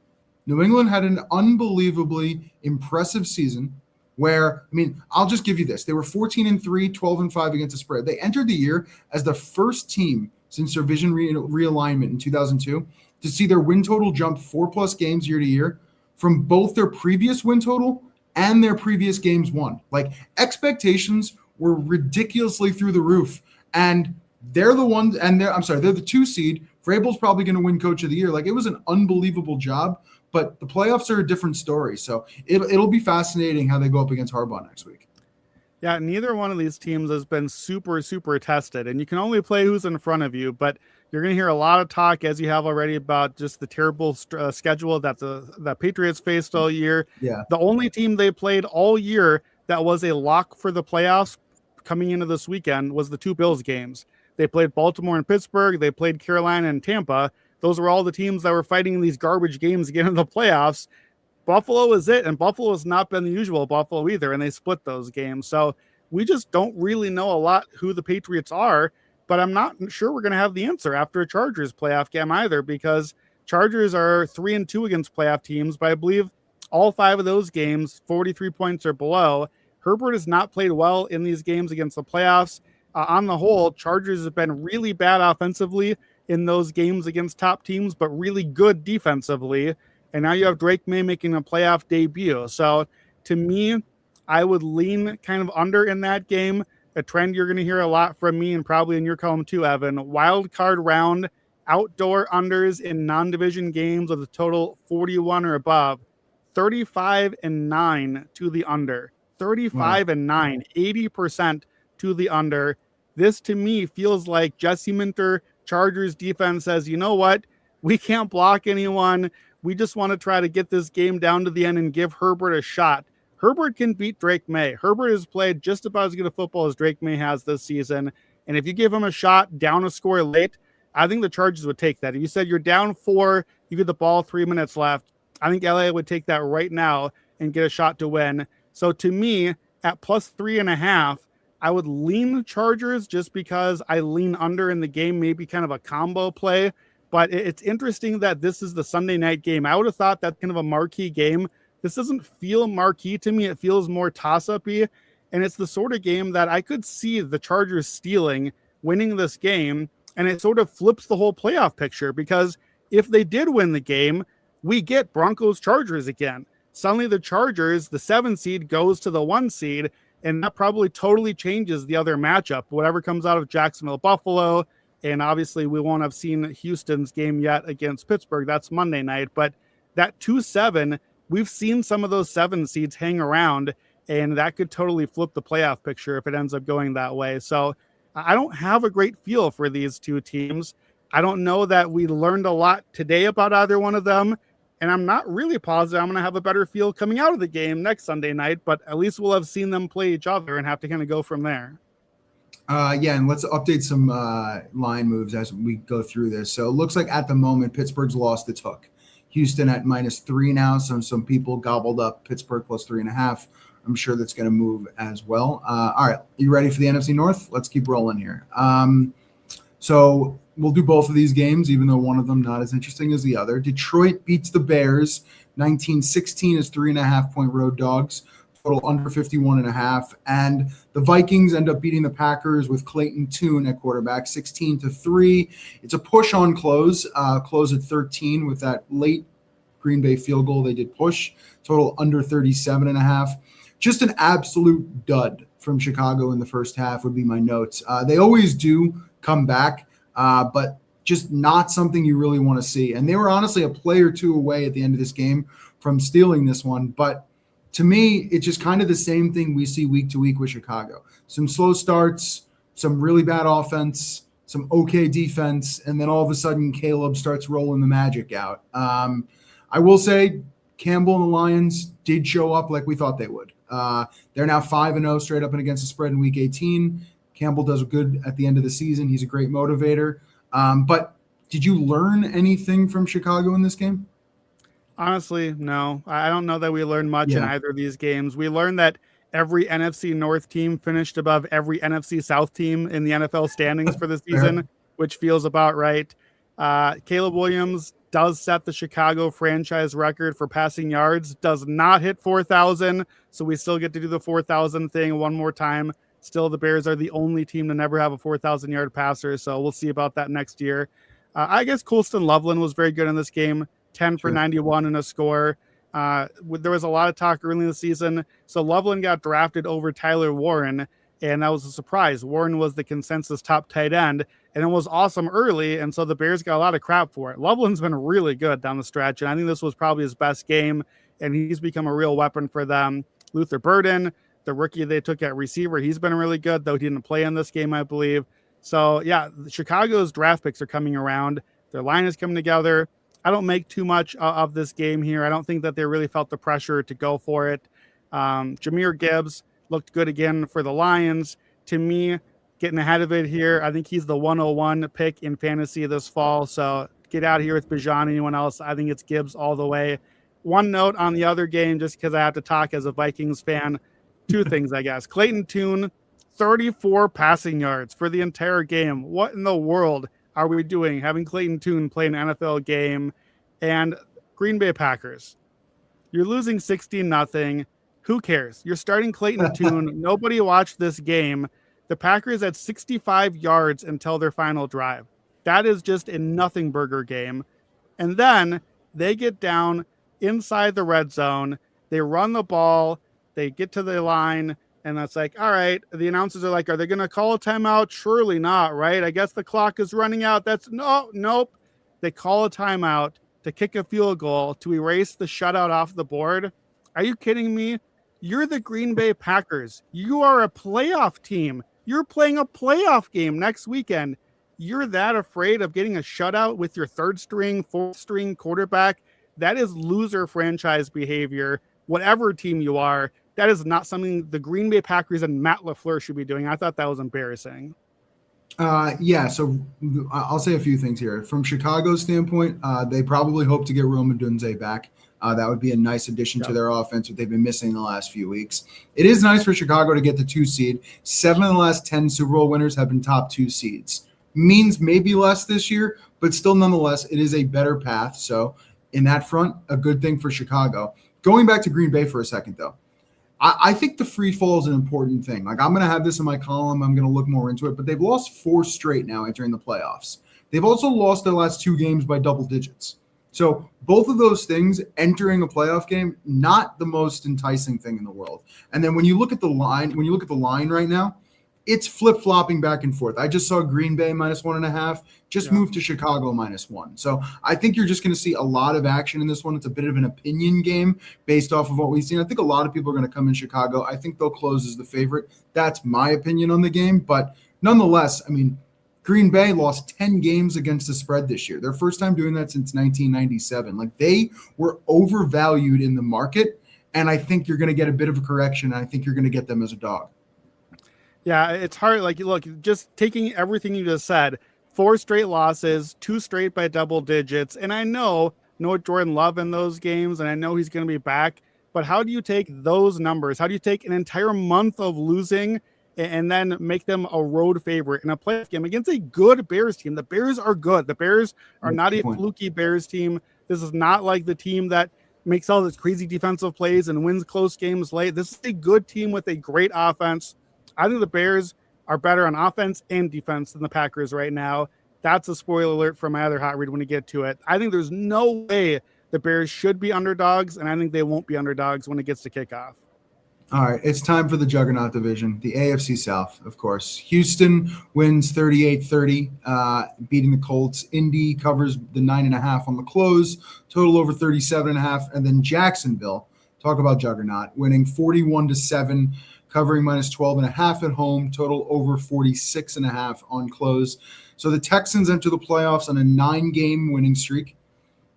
New England had an unbelievably impressive season where, I'll just give you this. They were 14-3, 12-5 against the spread. They entered the year as the first team since their division realignment in 2002 to see their win total jump 4+ games year to year from both their previous win total and their previous games won. Like, expectations were ridiculously through the roof. And they're the ones, and they're the 2 seed. Vrabel's probably going to win Coach of the Year. Like, it was an unbelievable job. But the playoffs are a different story. So it'll be fascinating how they go up against Harbaugh next week. Yeah, neither one of these teams has been super, super tested. And you can only play who's in front of you. But you're going to hear a lot of talk, as you have already, about just the terrible schedule that the Patriots faced all year. Yeah. The only team they played all year that was a lock for the playoffs coming into this weekend was the 2 Bills games. They played Baltimore and Pittsburgh. They played Carolina and Tampa. Those were all the teams that were fighting these garbage games to get into the playoffs. Buffalo is it, and Buffalo has not been the usual Buffalo either, and they split those games. So we just don't really know a lot who the Patriots are, but I'm not sure we're going to have the answer after a Chargers playoff game either, because Chargers are 3-2 against playoff teams, but I believe all 5 of those games, 43 points or below. Herbert has not played well in these games against the playoffs. On the whole, Chargers have been really bad offensively in those games against top teams, but really good defensively. And now you have Drake May making a playoff debut. So to me, I would lean kind of under in that game. A trend you're going to hear a lot from me and probably in your column too, Evan. Wild card round, outdoor unders in non-division games with a total 41 or above. 35-9 to the under. 35-9, 80% to the under. This to me feels like Jesse Minter, Chargers defense says, you know what? We can't block anyone. We just want to try to get this game down to the end and give Herbert a shot. Herbert can beat Drake May. Herbert has played just about as good a football as Drake May has this season. And if you give him a shot down a score late, I think the Chargers would take that. If you said you're down 4, you get the ball 3 minutes left, I think LA would take that right now and get a shot to win. So to me, at +3.5, I would lean Chargers just because I lean under in the game, maybe kind of a combo play. But it's interesting that this is the Sunday night game. I would have thought that's kind of a marquee game. This doesn't feel marquee to me. It feels more toss-up-y. And it's the sort of game that I could see the Chargers stealing, winning this game. And it sort of flips the whole playoff picture, because if they did win the game, we get Broncos-Chargers again. Suddenly the Chargers, the 7 seed, goes to the 1 seed, and that probably totally changes the other matchup. Whatever comes out of Jacksonville-Buffalo, and obviously we won't have seen Houston's game yet against Pittsburgh. That's Monday night. But that 2-7, we've seen some of those 7 seeds hang around, and that could totally flip the playoff picture if it ends up going that way. So I don't have a great feel for these two teams. I don't know that we learned a lot today about either one of them, and I'm not really positive I'm going to have a better feel coming out of the game next Sunday night, but at least we'll have seen them play each other and have to kind of go from there. Yeah, and let's update some line moves as we go through this. So it looks like at the moment, Pittsburgh's lost its hook. Houston at -3 now. So some people gobbled up Pittsburgh +3.5. I'm sure that's going to move as well. All right, you ready for the NFC North? Let's keep rolling here. So we'll do both of these games, even though one of them not as interesting as the other. Detroit beats the Bears 19-16 as 3.5-point road dogs. Total under 51.5. And the Vikings end up beating the Packers with Clayton Tune at quarterback 16-3. It's a push on close at 13 with that late Green Bay field goal. They did push. Total under 37.5. Just an absolute dud from Chicago in the first half would be my notes. They always do come back, but just not something you really want to see. And they were honestly a play or two away at the end of this game from stealing this one. But to me, it's just kind of the same thing we see week to week with Chicago. Some slow starts, some really bad offense, some okay defense, and then all of a sudden Caleb starts rolling the magic out. I will say Campbell and the Lions did show up like we thought they would. They're now 5-0 straight up and against the spread in week 18. Campbell does good at the end of the season. He's a great motivator. But did you learn anything from Chicago in this game? Honestly, no. I don't know that we learned much in either of these games. We learned that every NFC North team finished above every NFC South team in the NFL standings for the season, which feels about right. Caleb Williams does set the Chicago franchise record for passing yards, does not hit 4,000, so we still get to do the 4,000 thing one more time. Still, the Bears are the only team to never have a 4,000-yard passer, so we'll see about that next year. I guess Colston Loveland was very good in this game, 10 for 91 and a score. There was a lot of talk early in the season, so Loveland got drafted over Tyler Warren, and that was a surprise. Warren was the consensus top tight end, and it was awesome early, and so the Bears got a lot of crap for it. Loveland's been really good down the stretch, and I think this was probably his best game, and he's become a real weapon for them. Luther Burden, the rookie they took at receiver, he's been really good, though he didn't play in this game, I believe. So, yeah, Chicago's draft picks are coming around. Their line is coming together. I don't make too much of this game here. I don't think that they really felt the pressure to go for it. Jahmyr Gibbs looked good again for the Lions. To me, getting ahead of it here, I think he's the 101 pick in fantasy this fall. So get out of here with Bijan. Anyone else? I think it's Gibbs all the way. One note on the other game, just because I have to talk as a Vikings fan. Two things, I guess. Clayton Tune, 34 passing yards for the entire game. What in the world are we doing having Clayton Tune play an NFL game? And Green Bay Packers, you're losing 16-0. Who cares? You're starting Clayton Tune. Nobody watched this game. The Packers had 65 yards until their final drive. That is just a nothing burger game. And then they get down inside the red zone. They run the ball. They get to the line. And that's like, all right, the announcers are like, are they going to call a timeout? Surely not, right? I guess the clock is running out. Nope. They call a timeout to kick a field goal to erase the shutout off the board. Are you kidding me? You're the Green Bay Packers. You are a playoff team. You're playing a playoff game next weekend. You're that afraid of getting a shutout with your third string, fourth string quarterback? That is loser franchise behavior. Whatever team you are, that is not something the Green Bay Packers and Matt LaFleur should be doing. I thought that was embarrassing. So I'll say a few things here. From Chicago's standpoint, they probably hope to get Roman Dunze back. That would be a nice addition to their offense, what they've been missing the last few weeks. It is nice for Chicago to get the 2 seed. 7 of the last 10 Super Bowl winners have been top 2 seeds. Means maybe less this year, but still nonetheless, it is a better path. So in that front, a good thing for Chicago. Going back to Green Bay for a second, though, I think the free fall is an important thing. Like, I'm going to have this in my column. I'm going to look more into it, but they've lost 4 straight now entering the playoffs. They've also lost their last 2 games by double digits. So both of those things entering a playoff game, not the most enticing thing in the world. And then when you look at the line right now, it's flip-flopping back and forth. I just saw Green Bay -1.5, moved to Chicago -1. So I think you're just going to see a lot of action in this one. It's a bit of an opinion game based off of what we've seen. I think a lot of people are going to come in Chicago. I think they'll close as the favorite. That's my opinion on the game. But nonetheless, I mean, Green Bay lost 10 games against the spread this year. Their first time doing that since 1997. Like, they were overvalued in the market, and I think you're going to get a bit of a correction. And I think you're going to get them as a dog. Yeah, it's hard. Like, look, just taking everything you just said, 4 straight losses, 2 straight by double digits. And I know no Jordan Love in those games, and I know he's going to be back. But how do you take those numbers? How do you take an entire month of losing and then make them a road favorite in a playoff game against a good Bears team? The Bears are good. The Bears are not a fluky Bears team. This is not like the team that makes all this crazy defensive plays and wins close games late. This is a good team with a great offense. I think the Bears are better on offense and defense than the Packers right now. That's a spoiler alert for my other hot read when we get to it. I think there's no way the Bears should be underdogs, and I think they won't be underdogs when it gets to kickoff. All right, it's time for the Juggernaut division, the AFC South, of course. Houston wins 38-30, beating the Colts. Indy covers the 9.5 on the close, total over 37.5. And then Jacksonville, talk about Juggernaut, winning 41-7, covering -12.5 at home, total over 46.5 on close. So the Texans enter the playoffs on a 9-game winning streak.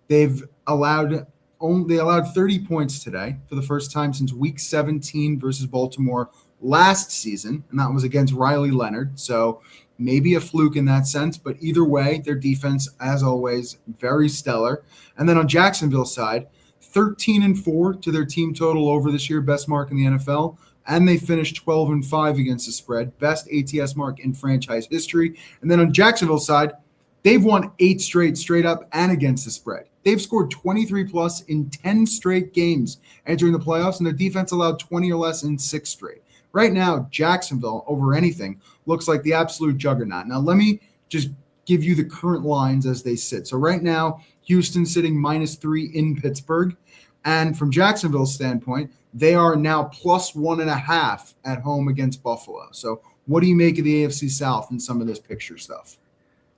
They allowed 30 points today for the first time since Week 17 versus Baltimore last season, and that was against Riley Leonard. So maybe a fluke in that sense, but either way, their defense, as always, very stellar. And then on Jacksonville's side, 13-4 to their team total over this year, best mark in the NFL. And they finished 12-5 against the spread, best ATS mark in franchise history. And then on Jacksonville's side, they've won 8 straight up and against the spread. They've scored 23+ in 10 straight games entering the playoffs, and their defense allowed 20 or less in 6 straight. Right now, Jacksonville, over anything, looks like the absolute juggernaut. Now, let me just give you the current lines as they sit. So right now, Houston sitting -3 in Pittsburgh. And from Jacksonville's standpoint, they are now +1.5 at home against Buffalo. So what do you make of the AFC South and some of this picture stuff?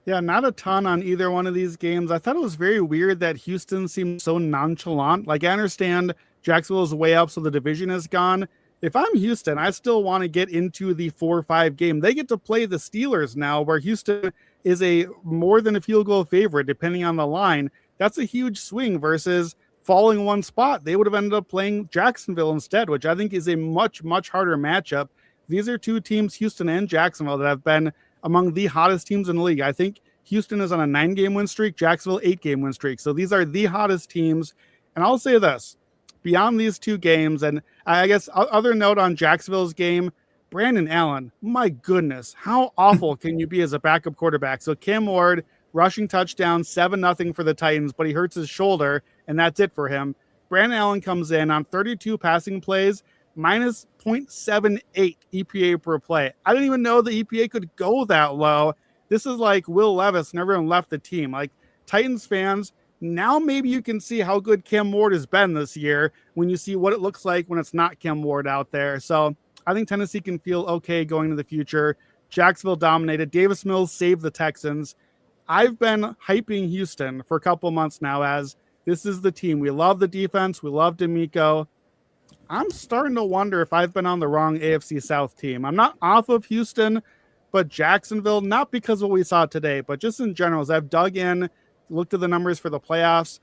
Yeah, not a ton on either one of these games. I thought it was very weird that Houston seemed so nonchalant. Like, I understand Jacksonville is way up, so the division is gone. If I'm Houston, I still want to get into the 4-5 game. They get to play the Steelers now, where Houston is a more than a field goal favorite, depending on the line. That's a huge swing versus falling one spot. They would have ended up playing Jacksonville instead, which I think is a much, much harder matchup. These are 2 teams, Houston and Jacksonville, that have been among the hottest teams in the league. I think Houston is on a 9-game win streak, Jacksonville 8-game win streak. So these are the hottest teams. And I'll say this, beyond these 2 games, and I guess other note on Jacksonville's game, Brandon Allen, my goodness, how awful can you be as a backup quarterback? So Cam Ward, rushing touchdown, 7-0 for the Titans, but he hurts his shoulder, and that's it for him. Brandon Allen comes in on 32 passing plays, minus 0.78 EPA per play. I didn't even know the EPA could go that low. This is like Will Levis and everyone left the team. Like, Titans fans, now maybe you can see how good Cam Ward has been this year when you see what it looks like when it's not Cam Ward out there. So I think Tennessee can feel okay going into the future. Jacksonville dominated. Davis Mills saved the Texans. I've been hyping Houston for a couple months now as this is the team. We love the defense. We love D'Amico. I'm starting to wonder if I've been on the wrong AFC South team. I'm not off of Houston, but Jacksonville, not because of what we saw today, but just in general, as I've dug in, looked at the numbers for the playoffs,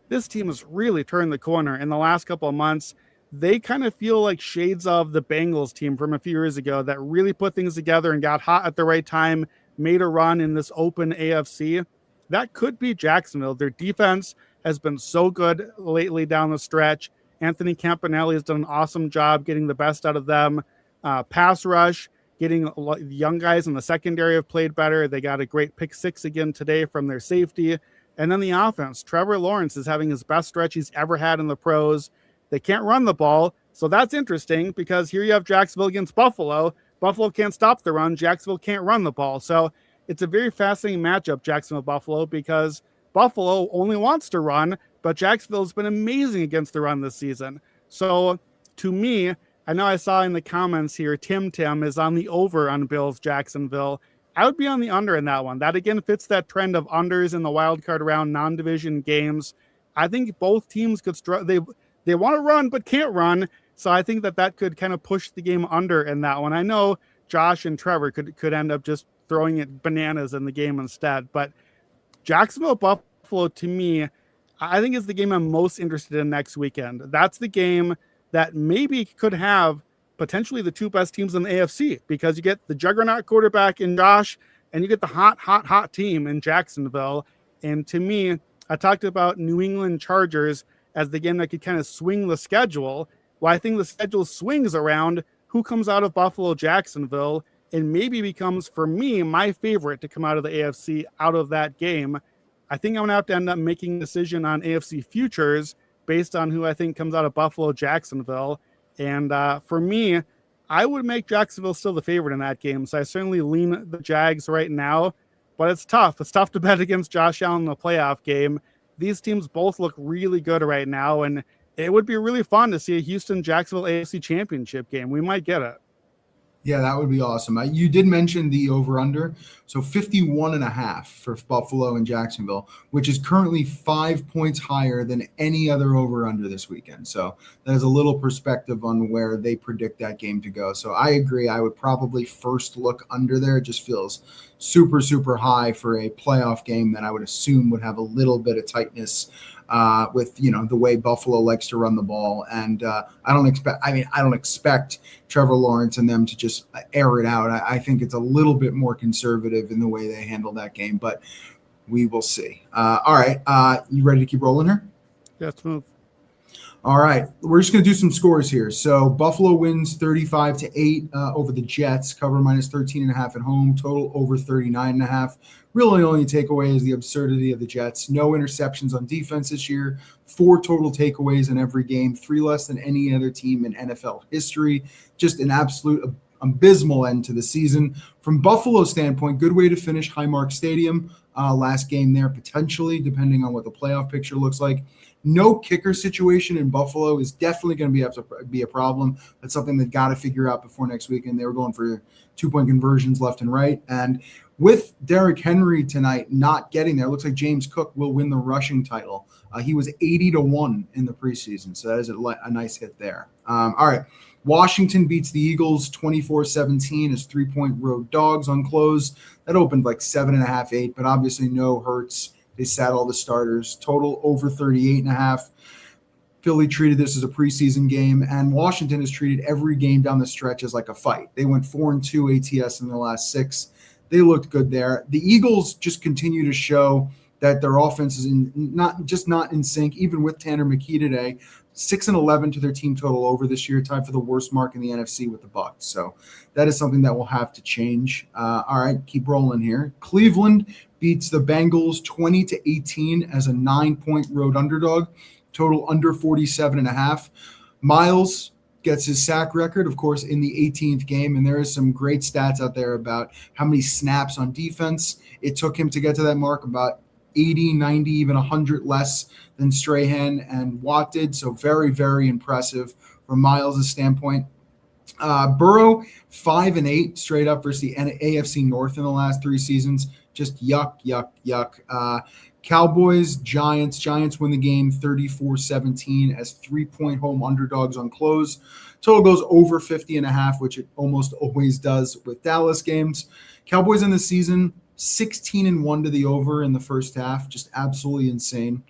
this team has really turned the corner in the last couple of months. They kind of feel like shades of the Bengals team from a few years ago that really put things together and got hot at the right time, made a run in this open AFC. That could be Jacksonville. Their defense has been so good lately down the stretch. Anthony Campanelli has done an awesome job getting the best out of them. Pass rush, getting young guys in the secondary have played better. They got a great pick six again today from their safety. And then the offense, Trevor Lawrence is having his best stretch he's ever had in the pros. They can't run the ball. So that's interesting because here you have Jacksonville against Buffalo. Buffalo can't stop the run. Jacksonville can't run the ball. So it's a very fascinating matchup, Jacksonville-Buffalo, because Buffalo only wants to run, but Jacksonville's been amazing against the run this season. So to me, I know I saw in the comments here, Tim is on the over on Bills Jacksonville. I would be on the under in that one. That again fits that trend of unders in the wild card round, non-division games. I think both teams could they want to run but can't run. So I think that could kind of push the game under in that one. I know Josh and Trevor could end up just throwing it bananas in the game instead. But Jacksonville Buffalo, to me, I think is the game I'm most interested in next weekend. That's the game that maybe could have potentially the two best teams in the AFC, because you get the juggernaut quarterback in Josh and you get the hot team in Jacksonville. And to me, I talked about New England Chargers as the game that could kind of swing the schedule. Well, I think the schedule swings around who comes out of Buffalo, Jacksonville, and maybe becomes, for me, my favorite to come out of the AFC out of that game. I think I'm going to have to end up making a decision on AFC futures based on who I think comes out of Buffalo, Jacksonville. And for me, I would make Jacksonville still the favorite in that game. So I certainly lean the Jags right now, but it's tough. It's tough to bet against Josh Allen in the playoff game. These teams both look really good right now, and it would be really fun to see a Houston-Jacksonville AFC championship game. We might get it. Yeah, that would be awesome. You did mention the over-under. So 51.5 for Buffalo and Jacksonville, which is currently 5 points higher than any other over-under this weekend. So that is a little perspective on where they predict that game to go. So I agree. I would probably first look under there. It just feels super, super high for a playoff game that I would assume would have a little bit of tightness with the way Buffalo likes to run the ball. And I don't expect Trevor Lawrence and them to just air it out. I think it's a little bit more conservative in the way they handle that game, but we will see. All right. You ready to keep rolling here? Let's move. All right, we're just going to do some scores here. So Buffalo wins 35-8 over the Jets, cover minus 13.5 at home, total over 39.5. Really only takeaway is the absurdity of the Jets. No interceptions on defense this year, 4 total takeaways in every game, 3 less than any other team in NFL history. Just an absolute abysmal end to the season. From Buffalo's standpoint, good way to finish Highmark Stadium. Last game there potentially, depending on what the playoff picture looks like. No kicker situation in Buffalo is definitely going to be a problem. That's something they've got to figure out before next weekend. They were going for 2-point conversions left and right. And with Derrick Henry tonight not getting there, it looks like James Cook will win the rushing title. He was 80-1 in the preseason, so that is a nice hit there. All right. Washington beats the Eagles 24-17 as 3-point road dogs on close. That opened like 7.5, 8, but obviously no Hurts. They sat all the starters. Total over 38.5. Philly treated this as a preseason game, and Washington has treated every game down the stretch as like a fight. They went 4-2 ATS in their last 6. They looked good there. The Eagles just continue to show that their offense is not in sync, even with Tanner McKee today. 6-11 to their team total over this year, tied for the worst mark in the NFC with the Bucs. So that is something that will have to change. All right, keep rolling here. Cleveland beats the Bengals 20-18 as a 9-point road underdog. Total under 47.5. Miles gets his sack record, of course, in the 18th game, and there is some great stats out there about how many snaps on defense it took him to get to that mark, about 80, 90, even 100 less than Strahan and Watt did. So very, very impressive from Miles' standpoint. Burrow, 5-8 straight up versus the AFC North in the last 3 seasons. Just yuck. Cowboys, Giants win the game 34-17 as 3-point home underdogs on close. Total goes over 50.5, which it almost always does with Dallas games. Cowboys in the season, 16-1 to the over in the first half, just absolutely insane.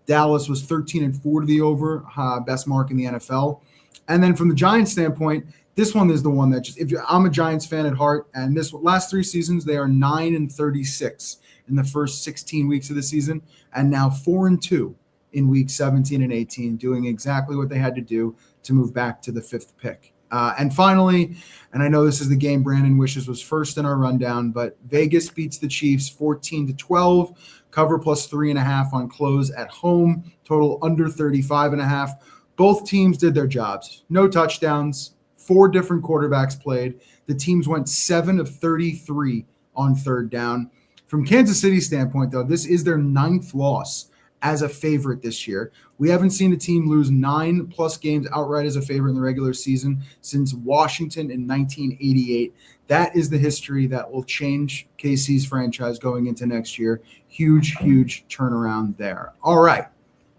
Dallas was 13-4 to the over, best mark in the NFL. And then from the Giants standpoint, this one is the one that I'm a Giants fan at heart, and this last 3 seasons, they are 9-36 in the first 16 weeks of the season, and now 4-2 in week 17 and 18, doing exactly what they had to do to move back to the 5th pick. And finally, and I know this is the game Brandon wishes was first in our rundown, but Vegas beats the Chiefs 14-12, cover plus 3.5 on close at home, total under 35.5. Both teams did their jobs. No touchdowns, 4 different quarterbacks played. The teams went 7 of 33 on third down. From Kansas City's standpoint, though, this is their 9th loss as a favorite this year. We haven't seen a team lose 9+ games outright as a favorite in the regular season since Washington in 1988. That is the history that will change KC's franchise going into next year. Huge, huge turnaround there. All right.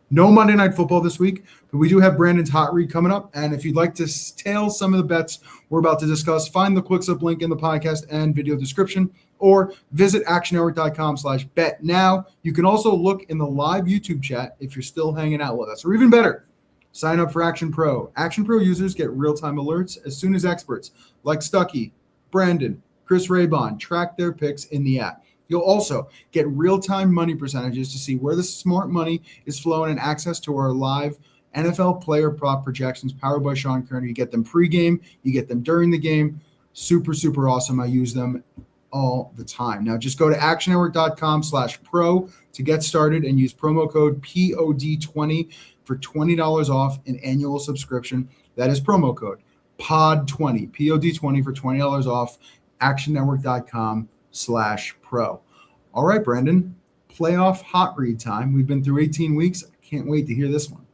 No Monday Night Football this week, but we do have Brandon's hot read coming up. And if you'd like to tail some of the bets we're about to discuss, find the ClickSlip link in the podcast and video description, or visit actionnetwork.com/bet now. You can also look in the live YouTube chat if you're still hanging out with us, or even better, sign up for Action Pro. Action Pro users get real-time alerts as soon as experts like Stuckey, Brandon, Chris Raybon track their picks in the app. You'll also get real-time money percentages to see where the smart money is flowing and access to our live NFL player prop projections powered by Sean Kerner. You get them pregame, you get them during the game. Super, super awesome. I use them all the time. Now just go to actionnetwork.com/pro to get started and use promo code POD20 for $20 off an annual subscription. That is promo code POD20, POD20 for $20 off actionnetwork.com/pro. All right, Brandon, playoff hot read time. We've been through 18 weeks. I can't wait to hear this one.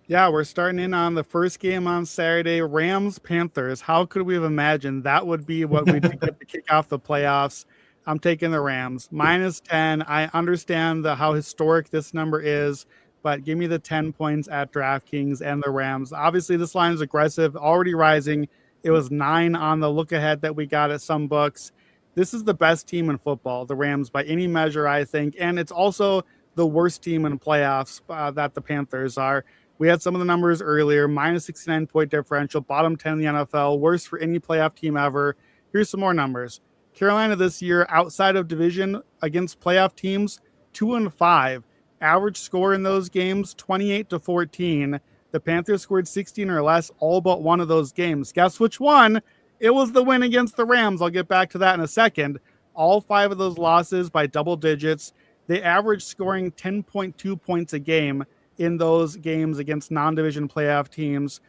Yeah, we're starting in on the first game on Saturday, Rams-Panthers. How could we have imagined that would be what we'd get to kick off the playoffs? I'm taking the Rams. -10. I understand how historic this number is, but give me the 10 points at DraftKings and the Rams. Obviously, this line is aggressive, already rising. It was 9 on the look ahead that we got at some books. This is the best team in football, the Rams, by any measure, I think. And it's also the worst team in playoffs that the Panthers are. We had some of the numbers earlier, -69 point differential, bottom 10 in the NFL, worst for any playoff team ever. Here's some more numbers. Carolina this year, outside of division against playoff teams, 2-5. Average score in those games, 28-14. The Panthers scored 16 or less all but one of those games. Guess which one? It was the win against the Rams. I'll get back to that in a second. All 5 of those losses by double digits. They averaged scoring 10.2 points a game in those games against non-division playoff teams.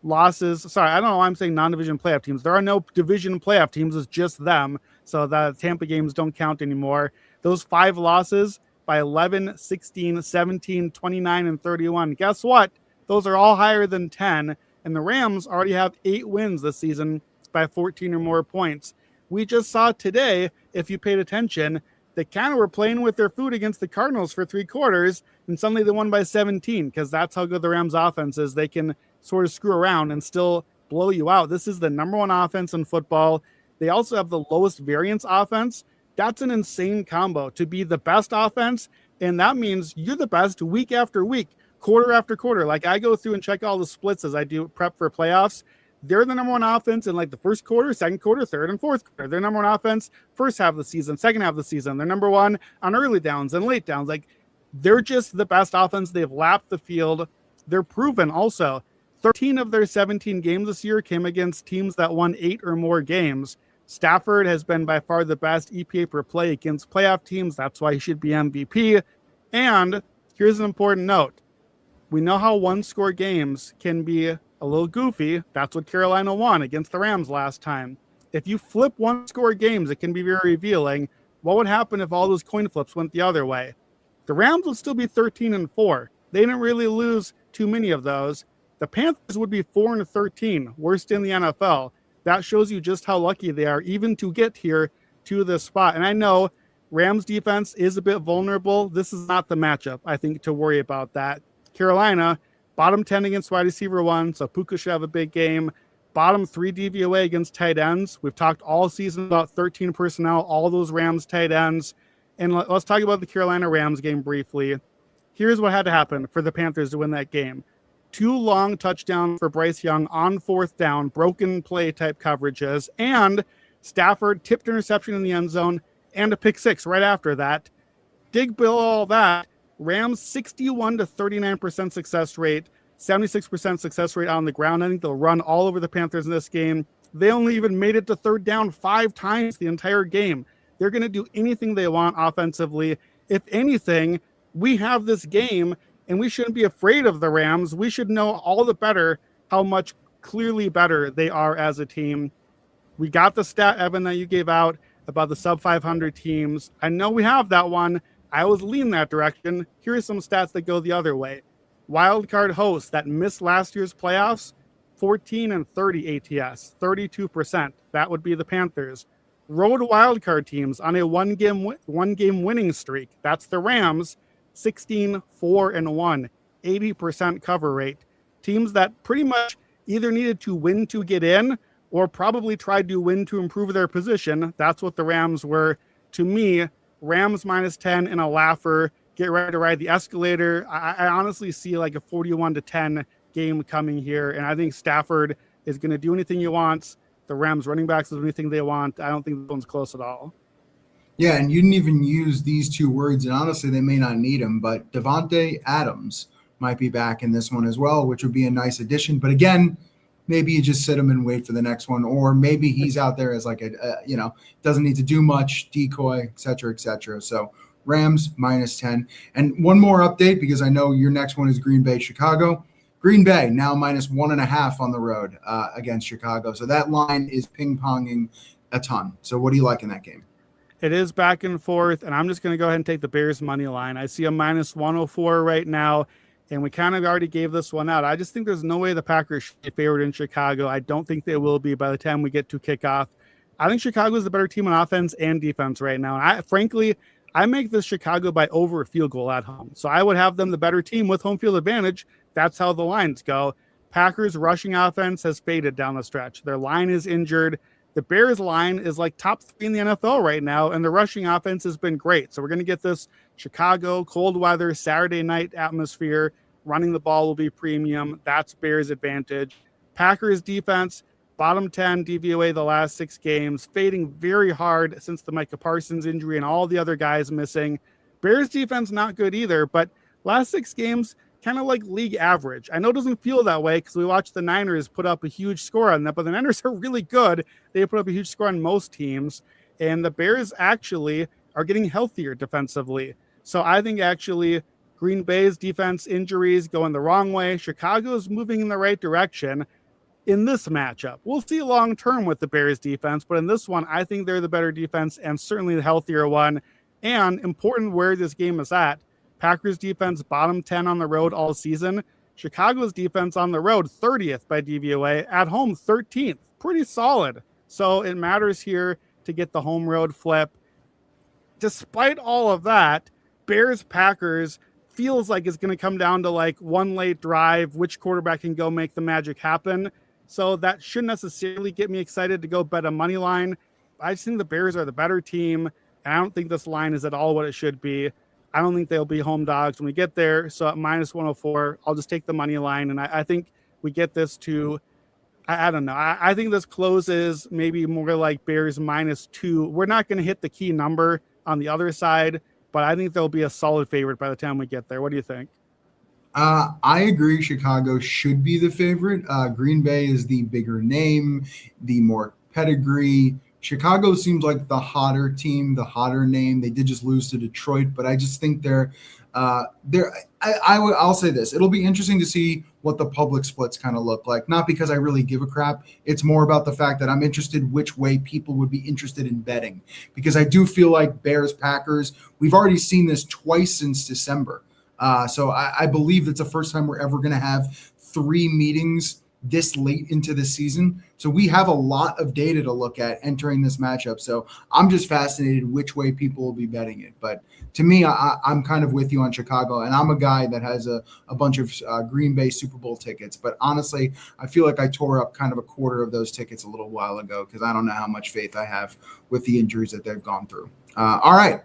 Losses, sorry, I don't know why I'm saying non-division playoff teams. There are no division playoff teams. It's just them. So the Tampa games don't count anymore. Those 5 losses by 11, 16, 17, 29, and 31. Guess what? Those are all higher than 10. And the Rams already have 8 wins this season by 14 or more points. We just saw today, if you paid attention, they kind of were playing with their food against the Cardinals for 3 quarters, and suddenly they won by 17 because that's how good the Rams offense is. They can sort of screw around and still blow you out. This is the number 1 offense in football. They also have the lowest variance offense. That's an insane combo to be the best offense, and that means you're the best week after week, quarter after quarter. Like I go through and check all the splits as I do prep for playoffs. They're the number 1 offense in like the first quarter, second quarter, third, and fourth quarter. They're number 1 offense first half of the season, second half of the season. They're number 1 on early downs and late downs. Like they're just the best offense. They've lapped the field. They're proven also. 13 of their 17 games this year came against teams that won 8 or more games. Stafford has been by far the best EPA per play against playoff teams. That's why he should be MVP. And here's an important note. We know how 1-score games can be a little goofy. That's what Carolina won against the Rams last time. If you flip 1-score games, it can be very revealing. What would happen if all those coin flips went the other way? The Rams would still be 13-4. They didn't really lose too many of those. The Panthers would be 4-13, worst in the NFL. That shows you just how lucky they are even to get here to this spot. And I know Rams defense is a bit vulnerable. This is not the matchup, I think, to worry about that. Carolina, bottom 10 against wide receiver 1, so Puka should have a big game. Bottom 3 DVOA against tight ends. We've talked all season about 13 personnel, all those Rams tight ends. And let's talk about the Carolina Rams game briefly. Here's what had to happen for the Panthers to win that game. 2 long touchdowns for Bryce Young on 4th down, broken play type coverages, and Stafford tipped interception in the end zone and a pick 6 right after that. Dig below all that. Rams 61 to 39% success rate, 76% success rate on the ground. I think they'll run all over the Panthers in this game. They only even made it to third down 5 times the entire game. They're going to do anything they want offensively. If anything, we have this game and we shouldn't be afraid of the Rams. We should know all the better how much clearly better they are as a team. We got the stat, Evan, that you gave out about the sub 500 teams. I know we have that one. I always lean that direction. Here are some stats that go the other way. Wildcard hosts that missed last year's playoffs, 14 and 30 ATS, 32%. That would be the Panthers. Road wildcard teams on a one game winning streak. That's the Rams, 16, 4 and 1, 80% cover rate. Teams that pretty much either needed to win to get in or probably tried to win to improve their position. That's what the Rams were. To me, Rams -10 and a laugher. Get ready to ride the escalator. I honestly see like a 41-10 game coming here, and I think Stafford is going to do anything he wants. The Rams running backs will do anything they want. I don't think this one's close at all. Yeah, and you didn't even use these 2 words, and honestly, they may not need them, but Devontae Adams might be back in this one as well, which would be a nice addition. But again, maybe you just sit him and wait for the next one, or maybe he's out there as like doesn't need to do much, decoy, et cetera, et cetera. So Rams -10. And one more update, because I know your next one is Green Bay, Chicago. Green Bay now -1.5 on the road against Chicago. So that line is ping-ponging a ton. So what do you like in that game? It is back and forth, and I'm just going to go ahead and take the Bears money line. I see a -104 right now, and we kind of already gave this one out. I just think there's no way the Packers should be favored in Chicago. I don't think they will be by the time we get to kickoff. I think Chicago is the better team on offense and defense right now. And frankly, I make this Chicago by over a field goal at home. So I would have them the better team with home field advantage. That's how the lines go. Packers rushing offense has faded down the stretch. Their line is injured. The Bears line is like top 3 in the NFL right now, and the rushing offense has been great. So we're going to get this Chicago cold weather Saturday night atmosphere. Running the ball will be premium. That's Bears' advantage. Packers defense, bottom 10 DVOA the last 6 games, fading very hard since the Micah Parsons injury and all the other guys missing. Bears defense not good either, but last 6 games, kind of like league average. I know it doesn't feel that way because we watched the Niners put up a huge score on that, but the Niners are really good. They put up a huge score on most teams, and the Bears actually are getting healthier defensively. So I think actually Green Bay's defense injuries going the wrong way. Chicago is moving in the right direction in this matchup. We'll see long-term with the Bears defense, but in this one, I think they're the better defense and certainly the healthier one. And important where this game is at, Packers defense bottom 10 on the road all season. Chicago's defense on the road 30th by DVOA, at home 13th. Pretty solid. So it matters here to get the home road flip. Despite all of that, Bears-Packers feels like it's going to come down to like one late drive, which quarterback can go make the magic happen. So that shouldn't necessarily get me excited to go bet a money line. I just think the Bears are the better team, and I don't think this line is at all what it should be. I don't think they'll be home dogs when we get there. So at -104, I'll just take the money line. And I think we get this to, I don't know. I think this closes maybe more like Bears -2. We're not going to hit the key number on the other side, but I think they'll be a solid favorite by the time we get there. What do you think? I agree. Chicago should be the favorite. Green Bay is the bigger name, the more pedigree. Chicago seems like the hotter team, the hotter name. They did just lose to Detroit, but I just think I'll say this. It'll be interesting to see what the public splits kind of look like. Not because I really give a crap. It's more about the fact that I'm interested which way people would be interested in betting. Because I do feel like Bears, Packers, we've already seen this twice since December. So I believe it's the first time we're ever going to have 3 meetings this late into the season. So we have a lot of data to look at entering this matchup. So I'm just fascinated which way people will be betting it. But to me, I'm kind of with you on Chicago, and I'm a guy that has a bunch of Green Bay Super Bowl tickets. But honestly, I feel like I tore up kind of a quarter of those tickets a little while ago because I don't know how much faith I have with the injuries that they've gone through. All right.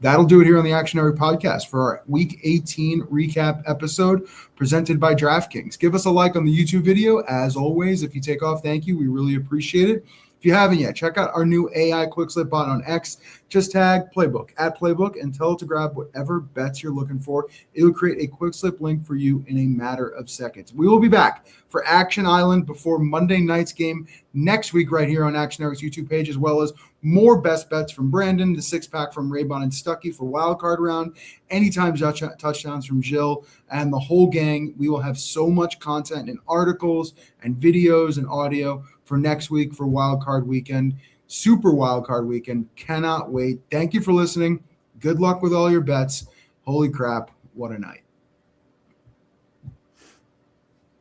That'll do it here on the Action Hour podcast for our Week 18 recap episode presented by DraftKings. Give us a like on the YouTube video. As always, if you take off, thank you. We really appreciate it. If If you haven't yet, check out our new AI quick slip bot on X. Just tag Playbook at Playbook and tell it to grab whatever bets you're looking for. It will create a quick slip link for you in a matter of seconds. We will be back for Action Island before Monday night's game next week right here on Action Network's YouTube page, as well as more best bets from Brandon, the six-pack from Raybon and Stuckey for wildcard round, anytime touchdowns from Jill, and the whole gang. We will have so much content and articles and videos and audio for next week for wildcard weekend. Super wildcard weekend. Cannot wait. Thank you for listening. Good luck with all your bets. Holy crap, what a night.